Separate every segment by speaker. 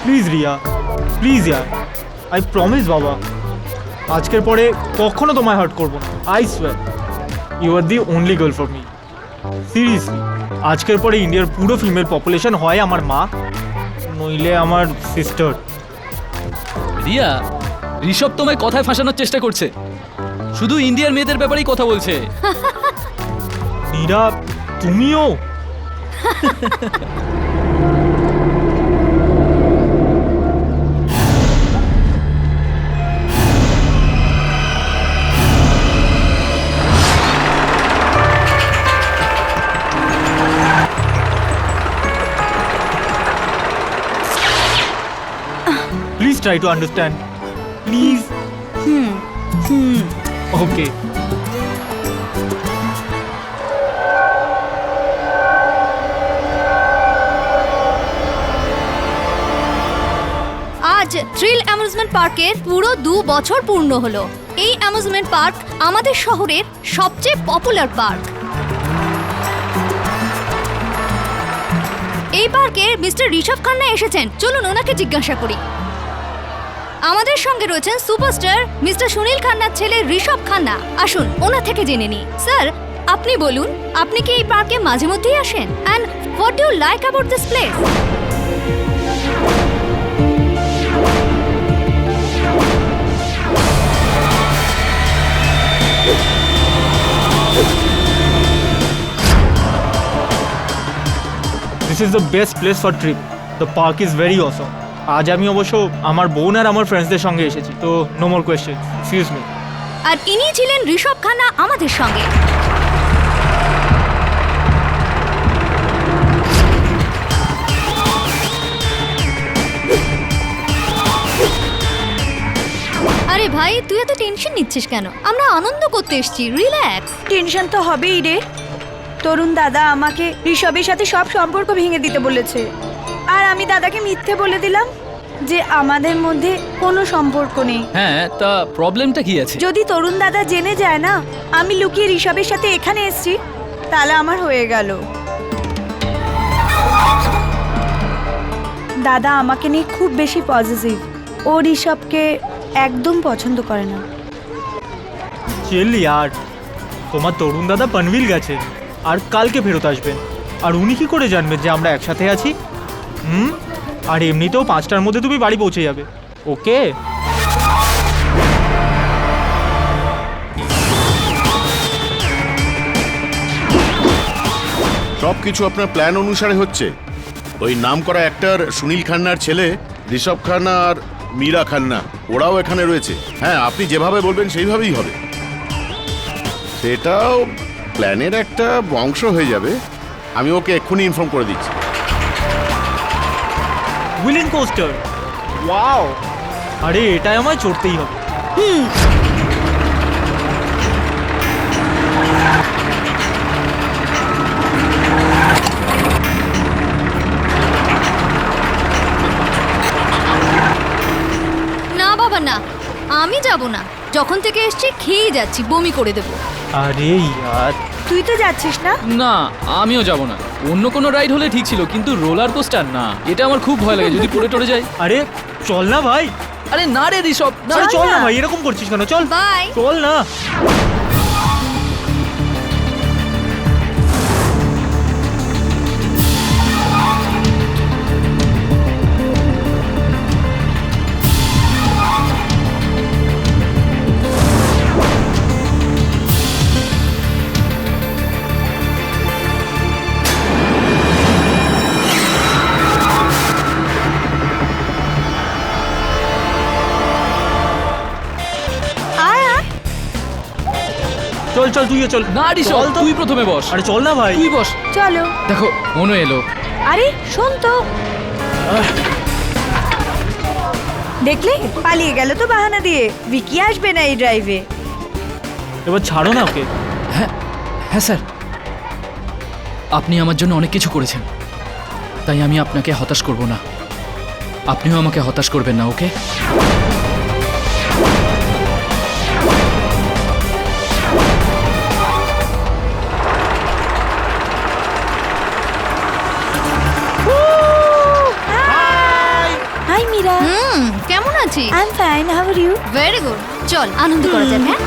Speaker 1: Please Riya, please year, I promise বাবা, আজকের পরে কখনো তোমায় হার্ট করবো না। I swear you are the only girl for me. Seriously, আজকের পরে ইন্ডিয়ার পুরো ফিমেল পপুলেশন হয় আমার মা, নইলে আমার সিস্টার।
Speaker 2: রিয়া, ঋষভ তোমায় কথায় ফাঁসানোর চেষ্টা করছে, শুধু ইন্ডিয়ার মেয়েদের ব্যাপারেই কথা বলছে।
Speaker 1: নীরা, তুমিও? Please try to understand. Please. Okay.
Speaker 3: আজ থ্রিল অ্যামিউজমেন্ট পার্কের পুরো 2 বছর পূর্ণ হলো। এই অ্যামিউজমেন্ট পার্ক আমাদের শহরের সবচেয়ে পপুলার পার্ক। এই পার্কে মিস্টার ঋষভ খান্না এসেছেন, চলুন ওনাকে জিজ্ঞাসা করি। আমাদের সঙ্গে রয়েছেন সুপারস্টার মিস্টার সুনীল খান্নার ছেলে ঋষভ খান্না। আসুন ওনা থেকে জেনে নিই। স্যার, আপনি বলুন, আপনি কি এই পার্কে মাঝে মধ্যেই আসেন? And what do you like about this place?
Speaker 1: This is the best place for trip. The park is very awesome. আজ আমি অবশ্য আমার বোন আর আমার ফ্রেন্ডসদের সঙ্গে এসেছি, তো no more question, excuse me.
Speaker 3: আর ইনি ছিলেন ঋষভ খান্না আমাদের সঙ্গে। আরে ভাই, তুই এত টেনশন নিচ্ছিস কেন? আমরা আনন্দ করতে এসেছি, রিল্যাক্স।
Speaker 4: টেনশন তো হবেই রে। তরুণ দাদা আমাকে ঋষভের সাথে সব সম্পর্ক ভেঙে দিতে বলেছে, আর আমি দাদাকে মিথ্যে বলে দিলাম যে আমাদের মধ্যে কোনো সম্পর্ক নেই।
Speaker 2: হ্যাঁ, তা প্রবলেমটা কি আছে?
Speaker 4: যদি তরুণ দাদা জেনে যায় না আমি লুকিয়ে ঋষভের সাথে এখানে এসেছি, তাহলে আমার হয়ে গেল। দাদা আমাকে নিয়ে খুব বেশি পজিটিভ। ও ঋষভকে একদম পছন্দ করে না।
Speaker 1: চিল ইয়ার, তোমার তরুণ দাদা পনভিল গেছে আর কালকে ফেরত আসবেন, আর উনি কি করে জানবেন যে আমরা একসাথে আছি? আর এমনিতেও 5টার মধ্যে তুমি বাড়ি পৌঁছে যাবে, ওকে?
Speaker 5: সব কিছু আপনার প্ল্যান অনুসারে হচ্ছে। ওই নামকরা অ্যাক্টর সুনীল খান্নার ছেলে ঋষভ খান্না আর মীরা খান্না, ওরাও এখানে রয়েছে। হ্যাঁ, আপনি যেভাবে বলবেন সেইভাবেই হবে। সেটাও প্ল্যানের একটা অংশ হয়ে যাবে। আমি ওকে এক্ষুনি ইনফর্ম করে দিচ্ছি।
Speaker 1: Wheeling coaster, wow! আরে এটাই আমায় চড়তেই হবে।
Speaker 3: না বাবা না, আমি যাব না। যখন থেকে এসেছি খেয়ে যাচ্ছি, বমি করে দেবো।
Speaker 1: আরে ইয়ার,
Speaker 4: তুই তো যাচ্ছিস না?
Speaker 2: না, আমিও যাব না। অন্য কোনো রাইড হলে ঠিক ছিল, কিন্তু রোলার কোস্টার না, এটা আমার খুব ভয় লাগে, যদি পড়ে টরে যায়।
Speaker 1: আরে চল না ভাই।
Speaker 2: আরে না রে ঋষভ, না।
Speaker 1: আরে চল না ভাই, এরকম করছিস কেন? চল
Speaker 3: বাই।
Speaker 1: চল না। চল চল, তুইও চল।
Speaker 2: না ঋষভ,
Speaker 1: চল তো।
Speaker 2: তুই প্রথমে বস।
Speaker 1: আরে চল না ভাই।
Speaker 2: তুই বস।
Speaker 4: চলো।
Speaker 2: দেখো, মনো এলো।
Speaker 4: আরে শোন তো, দেখলে পালিয়ে গেল তো বাহানা দিয়ে। ভিকি আসবে না এই ড্রাইভে।
Speaker 1: এবার ছাড়ো না ওকে।
Speaker 2: হ্যাঁ হ্যাঁ স্যার, আপনি আমার জন্য অনেক কিছু করেছেন, তাই আমি আপনাকে হতাশ করব না। আপনিও আমাকে হতাশ করবেন না, ওকে?
Speaker 4: হাই
Speaker 3: আছিস?
Speaker 4: I am fine, how are you?
Speaker 3: Very good, চল আনন্দ করা যাক। হ্যাঁ,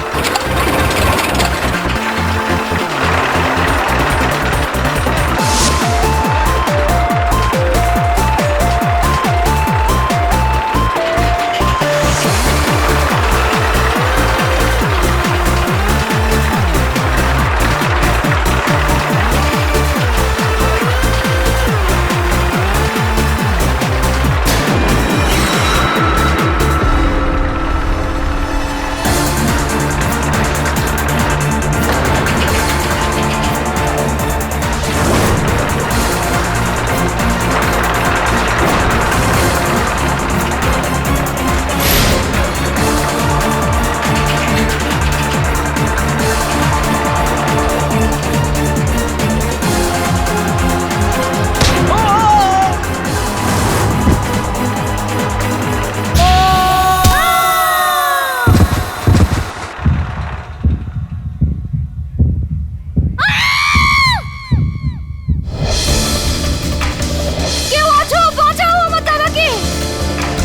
Speaker 3: কেউ আছো? বাঁচাও আমার দাদাকে,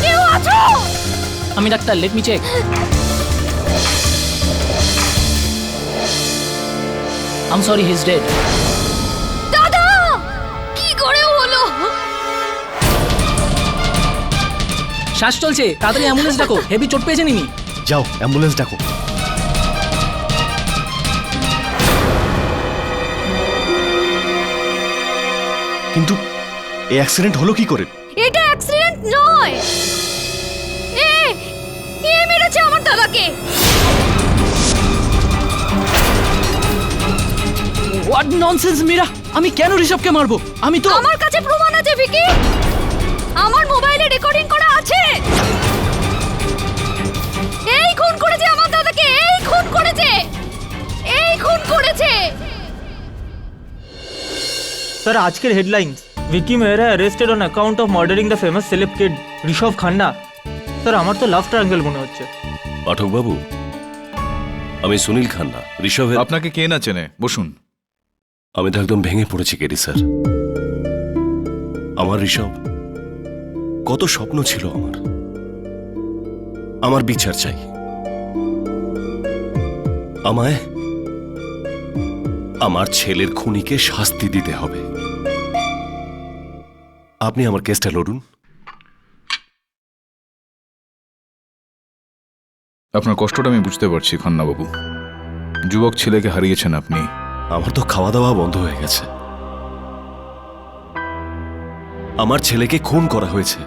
Speaker 3: কেউ আছো?
Speaker 2: আমি doctor, let me check. I am sorry, he is dead.
Speaker 3: দাদা, কি করে হলো?
Speaker 2: শ্বাস চলছে, তাড়াতাড়ি অ্যাম্বুলেন্স ডাকো, হেভি চোট পেয়েছেন ইনি।
Speaker 6: যাও অ্যাম্বুলেন্স ডাকো। কিন্তু এই অ্যাক্সিডেন্ট হলো কি করে?
Speaker 3: এটা অ্যাক্সিডেন্ট নয়, এ এ মেরেছে আমার দাদাকে।
Speaker 2: হোয়াট ননসেন্স মীরা, আমি কেন ঋষভকে মারবো? আমি তো
Speaker 3: আমার কাছে প্রমাণ আছে ভিকি, আমার মোবাইলে রেকর্ডিং করা আছে। এই খুন করেছে আমার দাদাকে, এই খুন করেছে, এই খুন করেছে।
Speaker 1: স্যার আজকের headlines, Vicky Mehra arrested on account of murdering the famous celeb kid Rishabh Khanna. Sir আমার তো লাভ ট্রায়াঙ্গেল মনে হচ্ছে।
Speaker 7: পাঠক বাবু, আমি সুনীল খান্না, ঋষভের।
Speaker 8: আপনাকে কে না চেনে, বসুন।
Speaker 7: আমি তো একদম ভেঙে পড়েছি কেডি স্যার। আমার ঋষভ, কত স্বপ্ন ছিল আমার। আমার বিচার চাই। আমায় আমার ছেলের খুনিকে শাস্তি দিতে হবে। আপনি আমার কেসটা লড়ুন।
Speaker 8: আপনার কষ্টটা আমি বুঝতে পারছি খান্নাবাবু। যুবক ছেলেকে হারিয়েছেন আপনি।
Speaker 7: আমার তো খাওয়া দাওয়া বন্ধ হয়ে গেছে। আমার ছেলেকে খুন করা হয়েছে।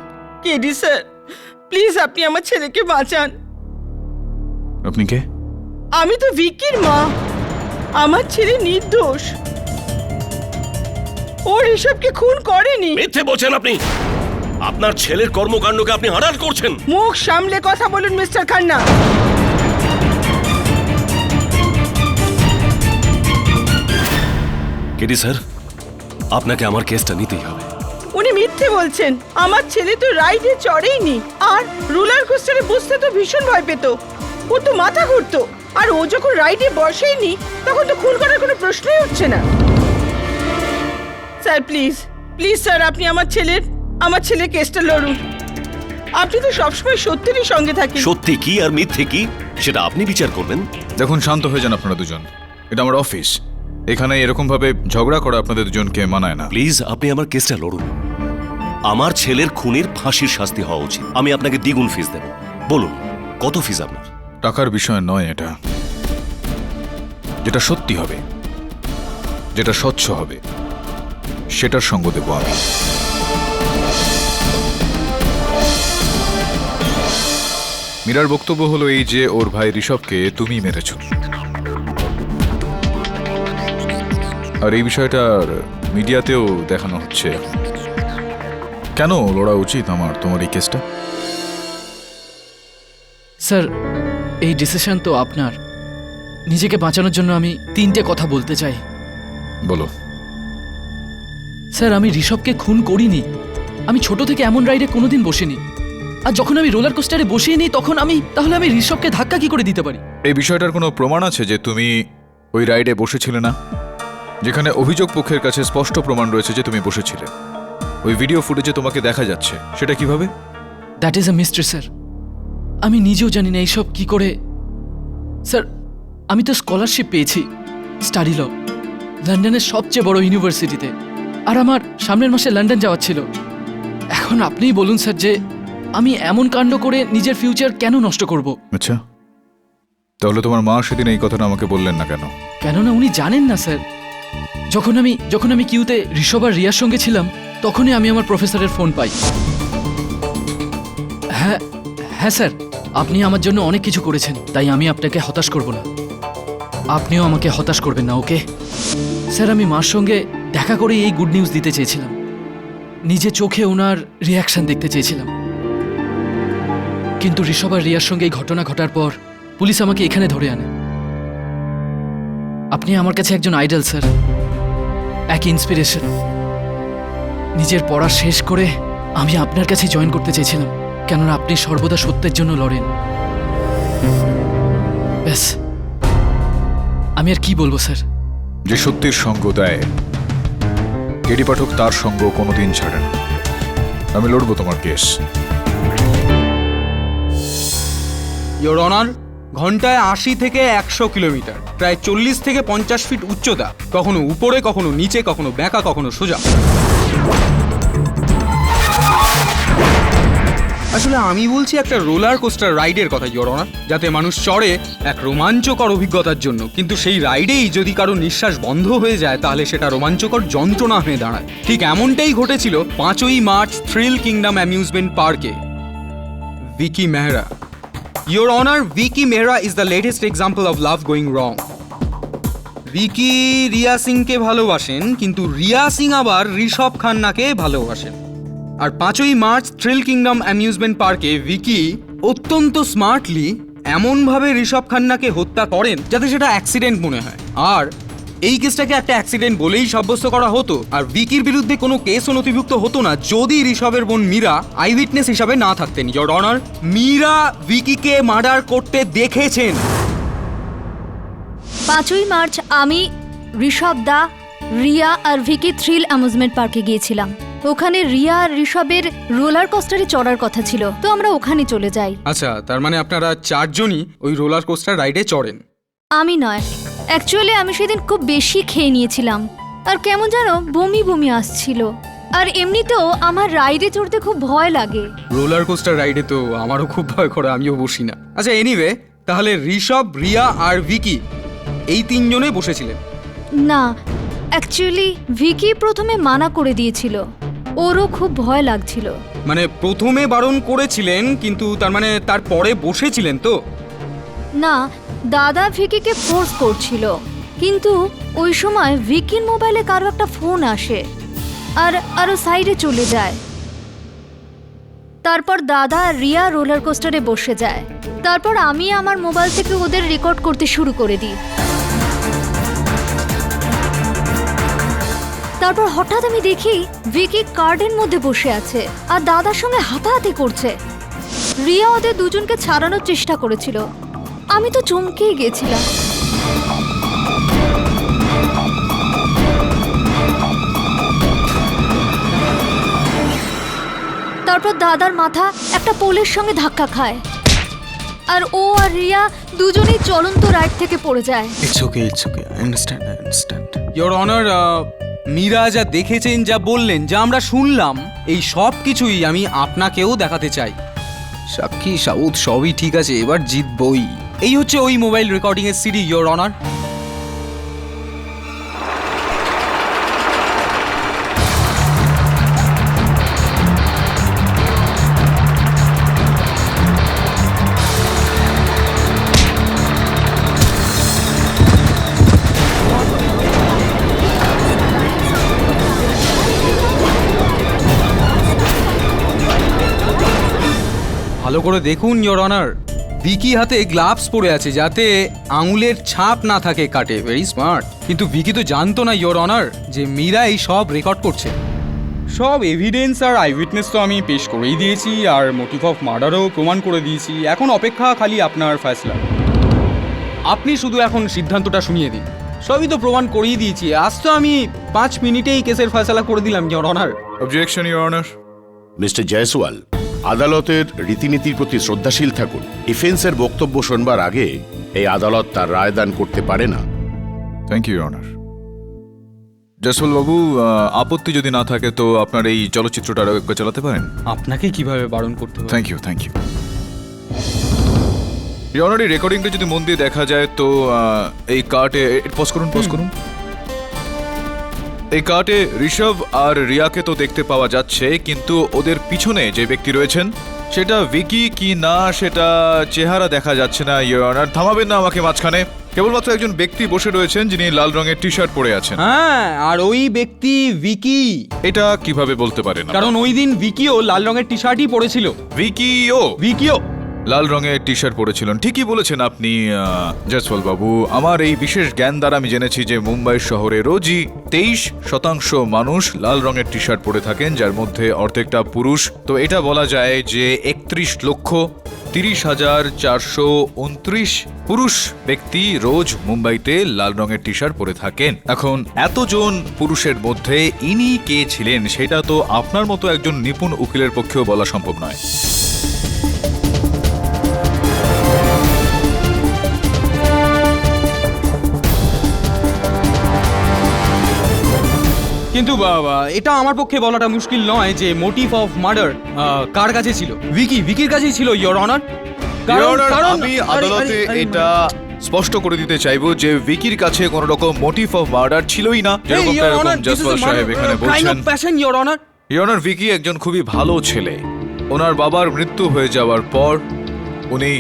Speaker 9: কেডি স্যার, প্লিজ আপনি আমার ছেলেকে বাঁচান।
Speaker 8: আপনি কে?
Speaker 9: আমি তো ভিকির মা, আমার ছেলে নির্দোষ, ও ঋষভকে খুন করেনি।
Speaker 7: মিথ্যে বলছেন আপনি। আপনার ছেলের কর্মকাণ্ডকে আপনি আড়াল করছেন।
Speaker 9: মুখ সামলে কথা বলুন মিস্টার খান্না।
Speaker 7: কেডি স্যার, আপনাকে আমার কেসটা নিতেই হবে।
Speaker 9: উনি মিথ্যে বলছেন। আমার ছেলে তো রাইডে চড়েইনি, আর রোলার কোস্টারে বসতে তো ভীষণ ভয় পেত। ও তো মাথা ঘুরতো, আর ও যখন রাইডে বসেইনি তখন তো খুন করার কোনো প্রশ্নই উঠছে না। স্যার প্লিজ, প্লিজ স্যার, আপনি আমার ছেলের কেসটা লড়ুন। আপনি তো সবসময় সত্যেরই সঙ্গে থাকেন।
Speaker 7: সত্যি কি আর মিথ্যে কি সেটা আপনি বিচার করবেন।
Speaker 8: দেখুন, শান্ত হয়ে যান আপনারা দুজন। এটা আমার অফিস, এখানে এরকম ভাবে ঝগড়া করা আপনাদের দুজনকে মানায় না।
Speaker 7: প্লিজ আপনি আমার কেসটা লড়ুন। আমার ছেলের খুনির ফাঁসির শাস্তি হওয়া উচিত। আমি আপনাকে দ্বিগুণ ফিস দেব। বলুন কত ফিস আপনার?
Speaker 8: টাকার বিষয় নয় এটা। যেটা সত্যি হবে, যেটা স্বচ্ছ হবে, সেটার সঙ্গ দেব আমি। মীরার বক্তব্য হলো এই যে ওর ভাই ঋষভকে তুমি মেরেছ, আর এই বিষয়টার মিডিয়াতেও দেখানো হচ্ছে। কেন লড়া উচিত তোমার এই কেসটা?
Speaker 2: স্যার, এই ডিসিশন তো আপনার। নিজেকে বাঁচানোর জন্য আমি 3টে কথা বলতে চাই।
Speaker 8: বলো।
Speaker 2: স্যার, আমি ঋষভকে খুন করিনি। আমি ছোট থেকে এমন রাইডে কোনোদিন বসিনি। আর যখন আমি রোলার কোস্টারে বসিয়ে নিই তখন তাহলে আমি ঋষভকে ধাক্কা কি করে দিতে পারি?
Speaker 8: এই বিষয়টার কোনো প্রমাণ আছে যে তুমি ওই রাইডে বসেছিলে না? যেখানে অভিযোগ পক্ষের কাছে স্পষ্ট প্রমাণ রয়েছে যে তুমি বসেছিলে। ওই ভিডিও ফুটেজে তোমাকে দেখা যাচ্ছে, সেটা কিভাবে?
Speaker 2: That is a mystery sir. আমি নিজেও জানি না এইসব কি করে। স্যার, আমি তো স্কলারশিপ পেয়েছি স্টাডি ল, লন্ডনের সবচেয়ে বড় ইউনিভার্সিটিতে, আর আমার সামনের মাসে লন্ডন যাওয়ার ছিল। এখন আপনিই বলুন স্যার যে আমি এমন কাণ্ড করে নিজের ফিউচার কেন নষ্ট করব?
Speaker 8: আচ্ছা, তাহলে তোমার মা সেদিন এই কথাটা আমাকে বললেন না কেন?
Speaker 2: কেননা উনি জানেন না স্যার। যখন আমি কিউতে ঋষভ আর রিয়ার সঙ্গে ছিলাম, তখনই আমি আমার প্রফেসরের ফোন পাই। হ্যাঁ হ্যাঁ স্যার, আপনি আমার জন্য অনেক কিছু করেছেন, তাই আমি আপনাকে হতাশ করব না। আপনিও আমাকে হতাশ করবেন না, ওকে? স্যার, আমি মার সঙ্গে দেখা করে এই গুড নিউজ দিতে চেয়েছিলাম, নিজে চোখে ওনার রিয়াকশন দেখতে চেয়েছিলাম। কিন্তু ঋষভ আর রিয়ার সঙ্গে এই ঘটনা ঘটার পর পুলিশ আমাকে এখানে ধরে আনে। আপনি আমার কাছে একজন আইডল স্যার, এক ইন্সপিরেশন। নিজের পড়া শেষ করে আমি আপনার কাছে জয়েন করতে চেয়েছিলাম, কেননা আপনি সর্বদা সত্যের জন্য লড়েন। ব্যাস, আমি আর কি বলবো স্যার।
Speaker 8: যে সত্যের সঙ্গ দেয়, কেডি পাঠক তার সঙ্গ কোনোদিন ছাড়ে না। আমি লড়বো তোমার কেস।
Speaker 10: ইয়োর অনার, ঘন্টায় 80 থেকে 100 কিলোমিটার, প্রায় 40 থেকে 50 ফিট উচ্চতা, কখনো উপরে, কখনো নিচে, কখনো বেঁকা, কখনো সোজা। আসলে আমি বলছি একটা রোলার কোস্টার রাইডের কথা ইয়োর অনার, যাতে মানুষ চড়ে এক রোমাঞ্চকর অভিজ্ঞতার জন্য, কিন্তু সেই রাইডেই যদি কারো নিঃশ্বাস বন্ধ হয়ে যায় তাহলে সেটা রোমাঞ্চকর যন্ত্রণা হয়ে দাঁড়ায়। ঠিক এমনটাই ঘটেছিল 5ই মার্চ থ্রিল কিংডম অ্যামিউজমেন্ট পার্কে। Vicky Mehra, Your Honor, Vicky Mehra is the latest example of love going wrong. Vicky Riya সিংকে ভালোবাসেন, কিন্তু রিয়া সিং আবার ঋষভ খান্নাকে ভালোবাসেন। আর 5ই মার্চ থ্রিল কিংডম অ্যামিউজমেন্ট পার্কে ভিকি অত্যন্ত স্মার্টলি এমনভাবে ঋষভ খান্নাকে হত্যা করেন যাতে সেটা অ্যাক্সিডেন্ট মনে হয়, আর এই কেসটাকে একটা অ্যাক্সিডেন্ট বলেই সাব্যস্ত করা হতো, আর ভিকির বিরুদ্ধে কোনো কেসও নথিভুক্ত হতো না যদি ঋষভের বোন মীরা আই উইটনেস হিসাবে না থাকতেন। ইয়োর অনার, মীরা ভিকিকে মার্ডার করতে দেখেছেন।
Speaker 3: 5ই মার্চ আমি, ঋষভ দা, রিয়া আর ভিকি থ্রিল অ্যামিউজমেন্ট পার্কে গিয়েছিলাম। ওখানে রিয়া আর ঋষভের রোলার কোস্টারে চড়ার কথা ছিল, তো আমরা ওখানে চলে যাই।
Speaker 10: আচ্ছা, তার মানে আপনারা 4 জনই ওই রোলার কোস্টার রাইডে চড়েন?
Speaker 3: আমি নয়, অ্যাকচুয়ালি আমি সেদিন খুব বেশি খেয়ে নিয়েছিলাম, আর কেমন যেন বমি বমি আসছিল, আর এমনিতেও আমার রাইডে চড়তে খুব ভয় লাগে।
Speaker 10: রোলার কোস্টার রাইডে তো আমারও খুব ভয় করে, আমিও বসি না। আচ্ছা, এনিওয়ে, তাহলে ঋষভ, রিয়া আর ভিকি এই 3 জনে বসেছিলেন?
Speaker 3: না, অ্যাকচুয়ালি ভিকি প্রথমে মানা করে দিয়েছিল, ওরও খুব ভয় লাগছিল।
Speaker 10: মানে প্রথমে বারণ করেছিলেন, কিন্তু তার মানে তারপরে বসেছিলেন তো?
Speaker 3: না, দাদা ভিকিকে ফোর্স করছিল, কিন্তু ওই সময় ভিকির মোবাইলে কারো একটা ফোন আসে আর আরো সাইডে চলে যায়। তারপর দাদা রিয়া রোলার কোস্টারে বসে যায়, তারপর আমি আমার মোবাইল থেকে ওদের রেকর্ড করতে শুরু করে দিই। তারপর হঠাৎ আমি দেখি ভিকি কার্ডের মধ্যে বসে আছে আর দাদার সঙ্গে হাতাহাতি করছে। রিয়া ওদের দুজনকে ছাড়ানোর চেষ্টা করেছিল, আমি তো চমকেই গেছিলাম। তারপর দাদার মাথা একটা পোলের সঙ্গে ধাক্কা খায়, আর ও আর রিয়া দুজনেই চলন্ত রাইড থেকে পড়ে যায়।
Speaker 10: It's okay, I understand. Your honour, Meera যা দেখেছেন, যা বললেন, যা আমরা শুনলাম, এই সব কিছুই আমি আপনাকেও দেখাতে চাই। সাক্ষী সাউথ সবই ঠিক আছে, এবার জিতবই। এই হচ্ছে ওই মোবাইল রেকর্ডিং এর সিডি, ইয়োর অনার। ভালো করে দেখুন ইয়োর অনার, ভিকি হাতে গ্লাভস পরে আছে যাতে আঙুলের ছাপ না থাকে কাটে। Very smart. কিন্তু ভিকি তো জানতো না ইয়োর অনার যে মীরা এই সব রেকর্ড করছে। সব এভিডেন্স আর আই উইটনেস তো আমি পেশ করেই দিয়েছি, আর মোটিভ অফ মার্ডারও প্রমাণ করে দিয়েছি। এখন অপেক্ষা খালি আপনার ফয়সলা। আপনি শুধু এখন সিদ্ধান্তটা শুনিয়ে দিন। সবই তো প্রমাণ করেই দিয়েছি, আজ তো আমি 5 মিনিটেই কেসের ফয়সলা করে দিলাম your honour.
Speaker 8: Objection your honour.
Speaker 5: Mister Jaiswal, আদালতের রীতিনীতির প্রতি শ্রদ্ধাশীল থাকুন। ডিফেন্সের বক্তব্য শোনবার আগে এই আদালত তার রায়দান করতে পারে না।
Speaker 8: Thank you honour. জয়সওয়াল বাবু, আপত্তি যদি না থাকে তো আপনার এই চলচ্চিত্রটা আরো একবার চালাতে পারেন।
Speaker 10: আপনাকে কিভাবে বারণ করতে হবে?
Speaker 8: Thank you, thank you. Honour, এই রেকর্ডিংটা যদি মন দিয়ে দেখা যায় তো এই কার্টে পজ করুন। এই কার্টে ঋষভ আর রিয়াকে তো দেখতে পাওয়া যাচ্ছে, কিন্তু ওদের পিছনে যে ব্যক্তি রয়েছেন সেটা ভিকি কি না সেটা চেহারা দেখা যাচ্ছে না। ইওর অনার, থামাবেন না আমাকে মাঝখানে। কেবলমাত্র একজন ব্যক্তি বসে রয়েছেন যিনি লাল রঙের টি শার্ট পরে আছেন।
Speaker 10: হ্যাঁ, আর ওই ব্যক্তি ভিকি।
Speaker 8: এটা কিভাবে বলতে পারেন?
Speaker 10: কারণ ওই দিন ভিকিও লাল রঙের টি শার্টই পরেছিল। ভিকিও
Speaker 8: লাল রঙের টি শার্ট পরেছিলেন, ঠিকই বলেছেন আপনি জয়সওয়াল বাবু। আমার এই বিশেষ জ্ঞান দ্বারা আমি জেনেছি যে মুম্বাই শহরে রোজই 23% মানুষ লাল রঙের টি শার্ট পরে থাকেন, যার মধ্যে অর্ধেকটা পুরুষ। তো এটা বলা যায় যে 31,30,429 পুরুষ ব্যক্তি রোজ মুম্বাইতে লাল রঙের টি শার্ট পরে থাকেন। এখন এতজন পুরুষের মধ্যে ইনি কে ছিলেন সেটা তো আপনার মতো একজন নিপুণ উকিলের পক্ষেও বলা সম্ভব নয়।
Speaker 10: কিন্তু বাবা, এটা আমার পক্ষে বলাটা মুশকিল নয় যে মোটিভ অফ মার্ডার কার কাছে ছিল। ভিকির কাছেই ছিল, ইওর অনার।
Speaker 8: আমি আদালতে এটা স্পষ্ট করে দিতে চাইবো যে ভিকির কাছে কোনো রকম মোটিভ অফ মার্ডার ছিলই না, যেরকমটা জয়সওয়াল সাহেব এখানে বলছেন।
Speaker 10: ইওর অনার,
Speaker 8: ভিকি একজন খুবই ভালো ছেলে। ওনার বাবার মৃত্যু হয়ে যাওয়ার পর উনি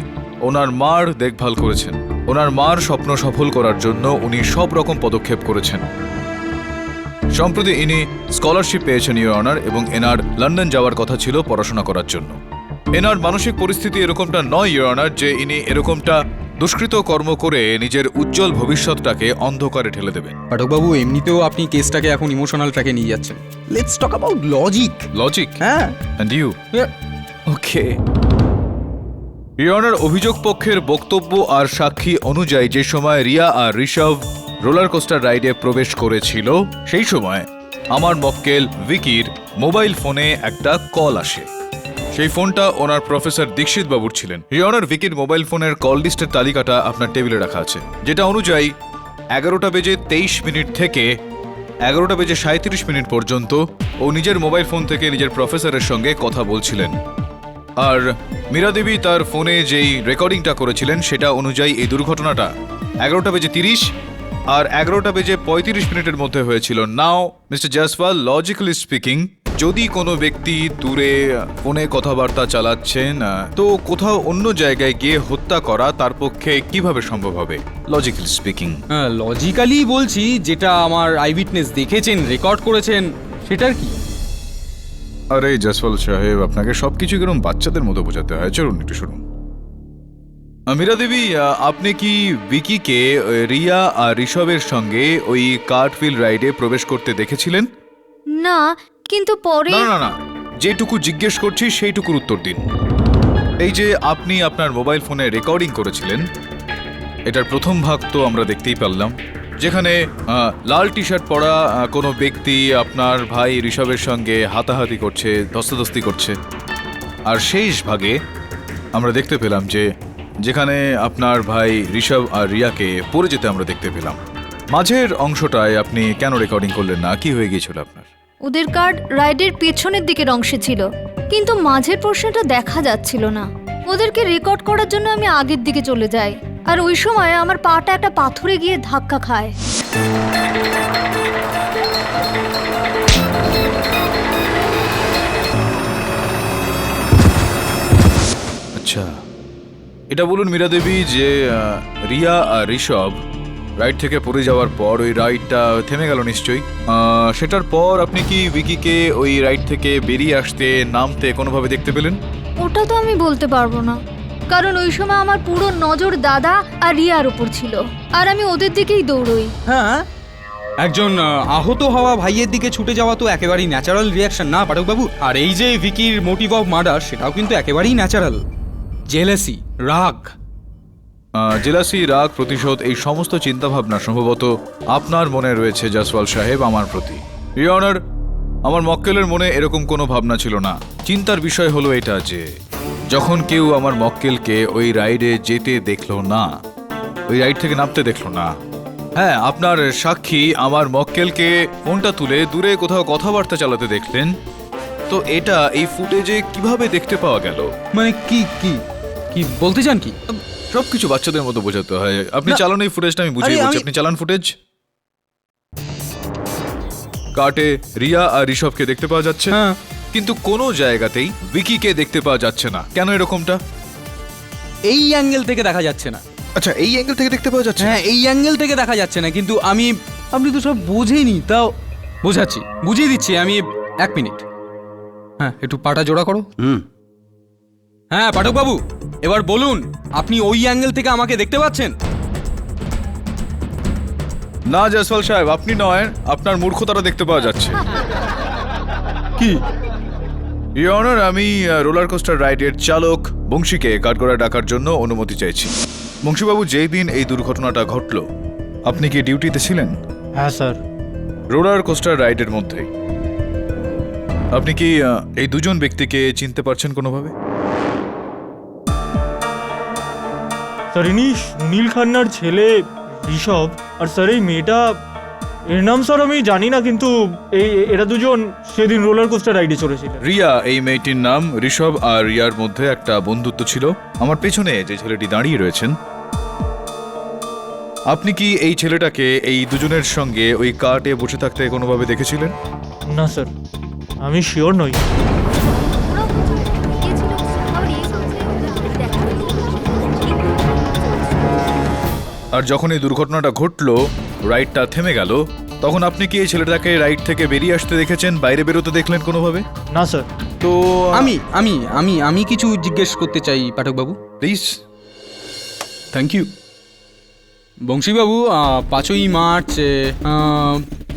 Speaker 8: ওনার মার দেখভাল করেছেন। ওনার মার স্বপ্ন সফল করার জন্য উনি সব রকম পদক্ষেপ করেছেন। সম্প্রতি ইনি স্কলারশিপ পেয়েছেন ইওর অনার, এবং এনার লন্ডন যাওয়ার কথা ছিল পড়াশোনা করার জন্য। এনার মানসিক পরিস্থিতি এরকমটা নয় ইওর অনার যে ইনি এরকমটা দুষ্কৃত কর্ম করে নিজের উজ্জ্বল ভবিষ্যৎটাকে অন্ধকারে ঠেলে দেবেন।
Speaker 10: পাঠকবাবু, এমনিতেও আপনি কেসটাকে এখন ইমোশনাল ট্র্যাকে নিয়ে যাচ্ছেন। Let's talk about logic.
Speaker 8: হ্যাঁ, and you? Okay. Your honour, অভিযোগ পক্ষের বক্তব্য আর সাক্ষী অনুযায়ী যে সময় রিয়া আর ঋষভ রোলার কোস্টার রাইডে প্রবেশ করেছিল সেই সময় আমার মক্কেল ভিকির মোবাইল ফোনে একটা কল আসে। সেই ফোনটা ওনার প্রফেসর দীক্ষিত বাবুর ছিলেন। ইওর ভিকির মোবাইল ফোনের কল লিস্টের তালিকাটা আপনার টেবিলে রাখা আছে, যেটা অনুযায়ী 11:23 থেকে 11:37 পর্যন্ত ও নিজের মোবাইল ফোন থেকে নিজের প্রফেসরের সঙ্গে কথা বলছিলেন। আর মীরা দেবী তার ফোনে যেই রেকর্ডিংটা করেছিলেন সেটা অনুযায়ী এই দুর্ঘটনাটা 11:30 আর 11:35 মধ্যে হয়েছিল। নাও মিস্টার জয়সওয়াল, লজিক্যালি স্পিকিং, যদি কোনো ব্যক্তি দূরে ফোনে কথাবার্তা চালাচ্ছেন তো কোথাও অন্য জায়গায় গিয়ে হত্যা করা তার পক্ষে কিভাবে সম্ভব হবে, লজিক্যালি স্পিকিং?
Speaker 10: হ্যাঁ, লজিক্যালি বলছি, যেটা আমার আই উইটনেস দেখেছেন, রেকর্ড করেছেন, সেটার কি?
Speaker 8: আরে জয়সওয়াল সাহেব, আপনাকে সবকিছু এরকম বাচ্চাদের মতো বোঝাতে হয়। চলুন একটু শুনুন। মীরা দেবী, আপনি কি ভিকিকে রিয়া আর ঋষভের সঙ্গে ওই কার্টফিল্ড রাইডে প্রবেশ করতে দেখেছিলেন?
Speaker 3: না, কিন্তু পরে
Speaker 8: না, যেটুকু জিজ্ঞেস করছি সেইটুকুর উত্তর দিন। এই যে আপনি আপনার মোবাইল ফোনে রেকর্ডিং করেছিলেন, এটার প্রথম ভাগ তো আমরা দেখতেই পারলাম, যেখানে লাল টি শার্ট পরা কোনো ব্যক্তি আপনার ভাই ঋষভের সঙ্গে হাতাহাতি করছে, ধস্তাধস্তি করছে। আর শেষ ভাগে আমরা দেখতে পেলাম যে যেখানে আপনার ভাই ঋষভ আর রিয়াকে পড়ে যেতে আমরা দেখতে পেলাম। মাঝের অংশটায় আপনি কেন রেকর্ডিং করলেন না? কি হয়ে গিয়েছিল আপনার?
Speaker 3: ওদের কার্ড রাইডের পেছনের দিকের অংশে ছিল, কিন্তু মাঝের পোর্শনটা দেখা যাচ্ছিল না। ওদেরকে রেকর্ড করার জন্য আমি আগের দিকে চলে যাই, আর ওই সময় আমার পাটা একটা পাথরে গিয়ে ধাক্কা খায়।
Speaker 8: আচ্ছা, এটা বলুন মীরা দেবী যে রিয়া আর ঋষভ রাইড থেকে পড়ে যাওয়ার পর ওই রাইডটা থেমে গেল নিশ্চয়ই। সেটার পর আপনি কি ভিকিকে ওই রাইড থেকে বেরিয়ে আসতে, নামতে কোনোভাবে দেখতে পেলেন?
Speaker 3: ওটা তো আমি বলতে পারবো না, কারণ ওই সময় আমার পুরো নজর দাদা আর রিয়ার উপর ছিল, আর আমি ওদের দিকেই দৌড়ই।
Speaker 10: হ্যাঁ, একজন আহত হওয়া ভাইয়ের দিকে ছুটে যাওয়া তো একেবারেই ন্যাচারাল রিয়াকশন না পাঠকবাবু? আর এই যে ভিকির মোটিভ অফ মার্ডার, সেটাও কিন্তু একেবারেই ন্যাচারাল। জেলাসি, রাগ,
Speaker 8: রাগ, প্রতিশোধ, এই সমস্ত চিন্তাভাবনা সম্ভবত আপনার মনে রয়েছে জয়সওয়াল সাহেব আমার প্রতি। ইওর অনার, আমার মক্কেলের মনে এরকম কোনো ভাবনা ছিল না। চিন্তার বিষয় হলো এটা যে যখন কেউ আমার মক্কেলকে ওই রাইডে যেতে দেখলো না, ওই রাইড থেকে নামতে দেখলো না। হ্যাঁ, আপনার সাক্ষী আমার মক্কেলকে ফোনটা তুলে দূরে কোথাও কথাবার্তা চালাতে দেখলেন। তো এটা এই ফুটেজে কিভাবে দেখতে পাওয়া গেল?
Speaker 10: মানে কি কি কি বলতে চান কি?
Speaker 8: সবকিছু বাচ্চাদের মতো বোঝাতে হয়। আপনি
Speaker 10: না।
Speaker 8: চালান এই ফুটেজটা, আমি বুঝিয়ে
Speaker 10: আরে
Speaker 8: বলছি।
Speaker 10: আমি-
Speaker 8: আপনি চালান ফুটেজ। কার্টে রিয়া আর ঋষভকে দেখতে পাওয়া যাচ্ছে,
Speaker 10: হ্যাঁ।
Speaker 8: কিন্তু কোনো জায়গাতেই ভিকিকে দেখতে পাওয়া যাচ্ছে না। কেন এরকমটা?
Speaker 10: এই অ্যাঙ্গেল থেকে দেখা যাচ্ছে না।
Speaker 8: আচ্ছা, এই অ্যাঙ্গেল থেকে দেখতে পাওয়া যাচ্ছে?
Speaker 10: হ্যাঁ, এই অ্যাঙ্গেল থেকে দেখা যাচ্ছে না, কিন্তু আপনি তো সব বোঝেনি, তাও বোঝাচ্ছি, বুঝিয়ে দিচ্ছি আমি। 1 মিনিট। হ্যাঁ, একটু পাটা জোড়া করো। হ্যাঁ পাঠক বাবু, এবার বলুন, আপনি ওই অ্যাঙ্গেল থেকে আমাকে দেখতে পাচ্ছেন?
Speaker 8: না জয়সওয়াল সাহেব, আপনি নয়, আপনার মূর্খতাটা দেখতে পাওয়া যাচ্ছে।
Speaker 10: কি?
Speaker 8: ইওর অনার, আমি রোলার কোস্টার রাইডের চালক বংশীকে কাঠগড়ায় ডাকার জন্য অনুমতি চাইছি। বংশীবাবু, যেই দিন এই দুর্ঘটনাটা ঘটলো আপনি কি ডিউটিতে ছিলেন?
Speaker 1: হ্যাঁ স্যার।
Speaker 8: রোলার কোস্টার রাইডের মধ্যেই আপনি কি এই দুজন ব্যক্তিকে চিনতে পারছেন কোনোভাবে?
Speaker 1: স্যার, ইনি সুনীল খান্নার ছেলে ঋষভ। আর স্যার, এই মেয়েটা, এর নাম স্যার আমি জানি না, কিন্তু এরা দুজন সেদিন রোলার কোস্টার রাইডে চড়েছিল।
Speaker 8: রিয়া, এই মেয়েটির নাম। ঋষভ আর রিয়ার মধ্যে একটা বন্ধুত্ব ছিল। আমার পেছনে যে ছেলেটি দাঁড়িয়ে রয়েছেন, আপনি কি এই ছেলেটাকে এই দুজনের সঙ্গে ওই কার্টে বসে থাকতে কোনোভাবে দেখেছিলেন?
Speaker 1: না স্যার, আমি শিওর নই।
Speaker 8: আর যখন এই দুর্ঘটনাটা ঘটলো, রাইডটা থেমে গেল, তখন আপনি কি এই ছেলেটাকে রাইড থেকে বেরিয়ে আসতে দেখেছেন, বাইরে বেরোতে দেখলেন কোনোভাবে?
Speaker 1: না স্যার।
Speaker 8: তো
Speaker 10: আমি কিছু জিজ্ঞেস করতে চাই Pathak babu,
Speaker 8: please.
Speaker 10: Thank you. বংশীবাবু, 5ই মার্চ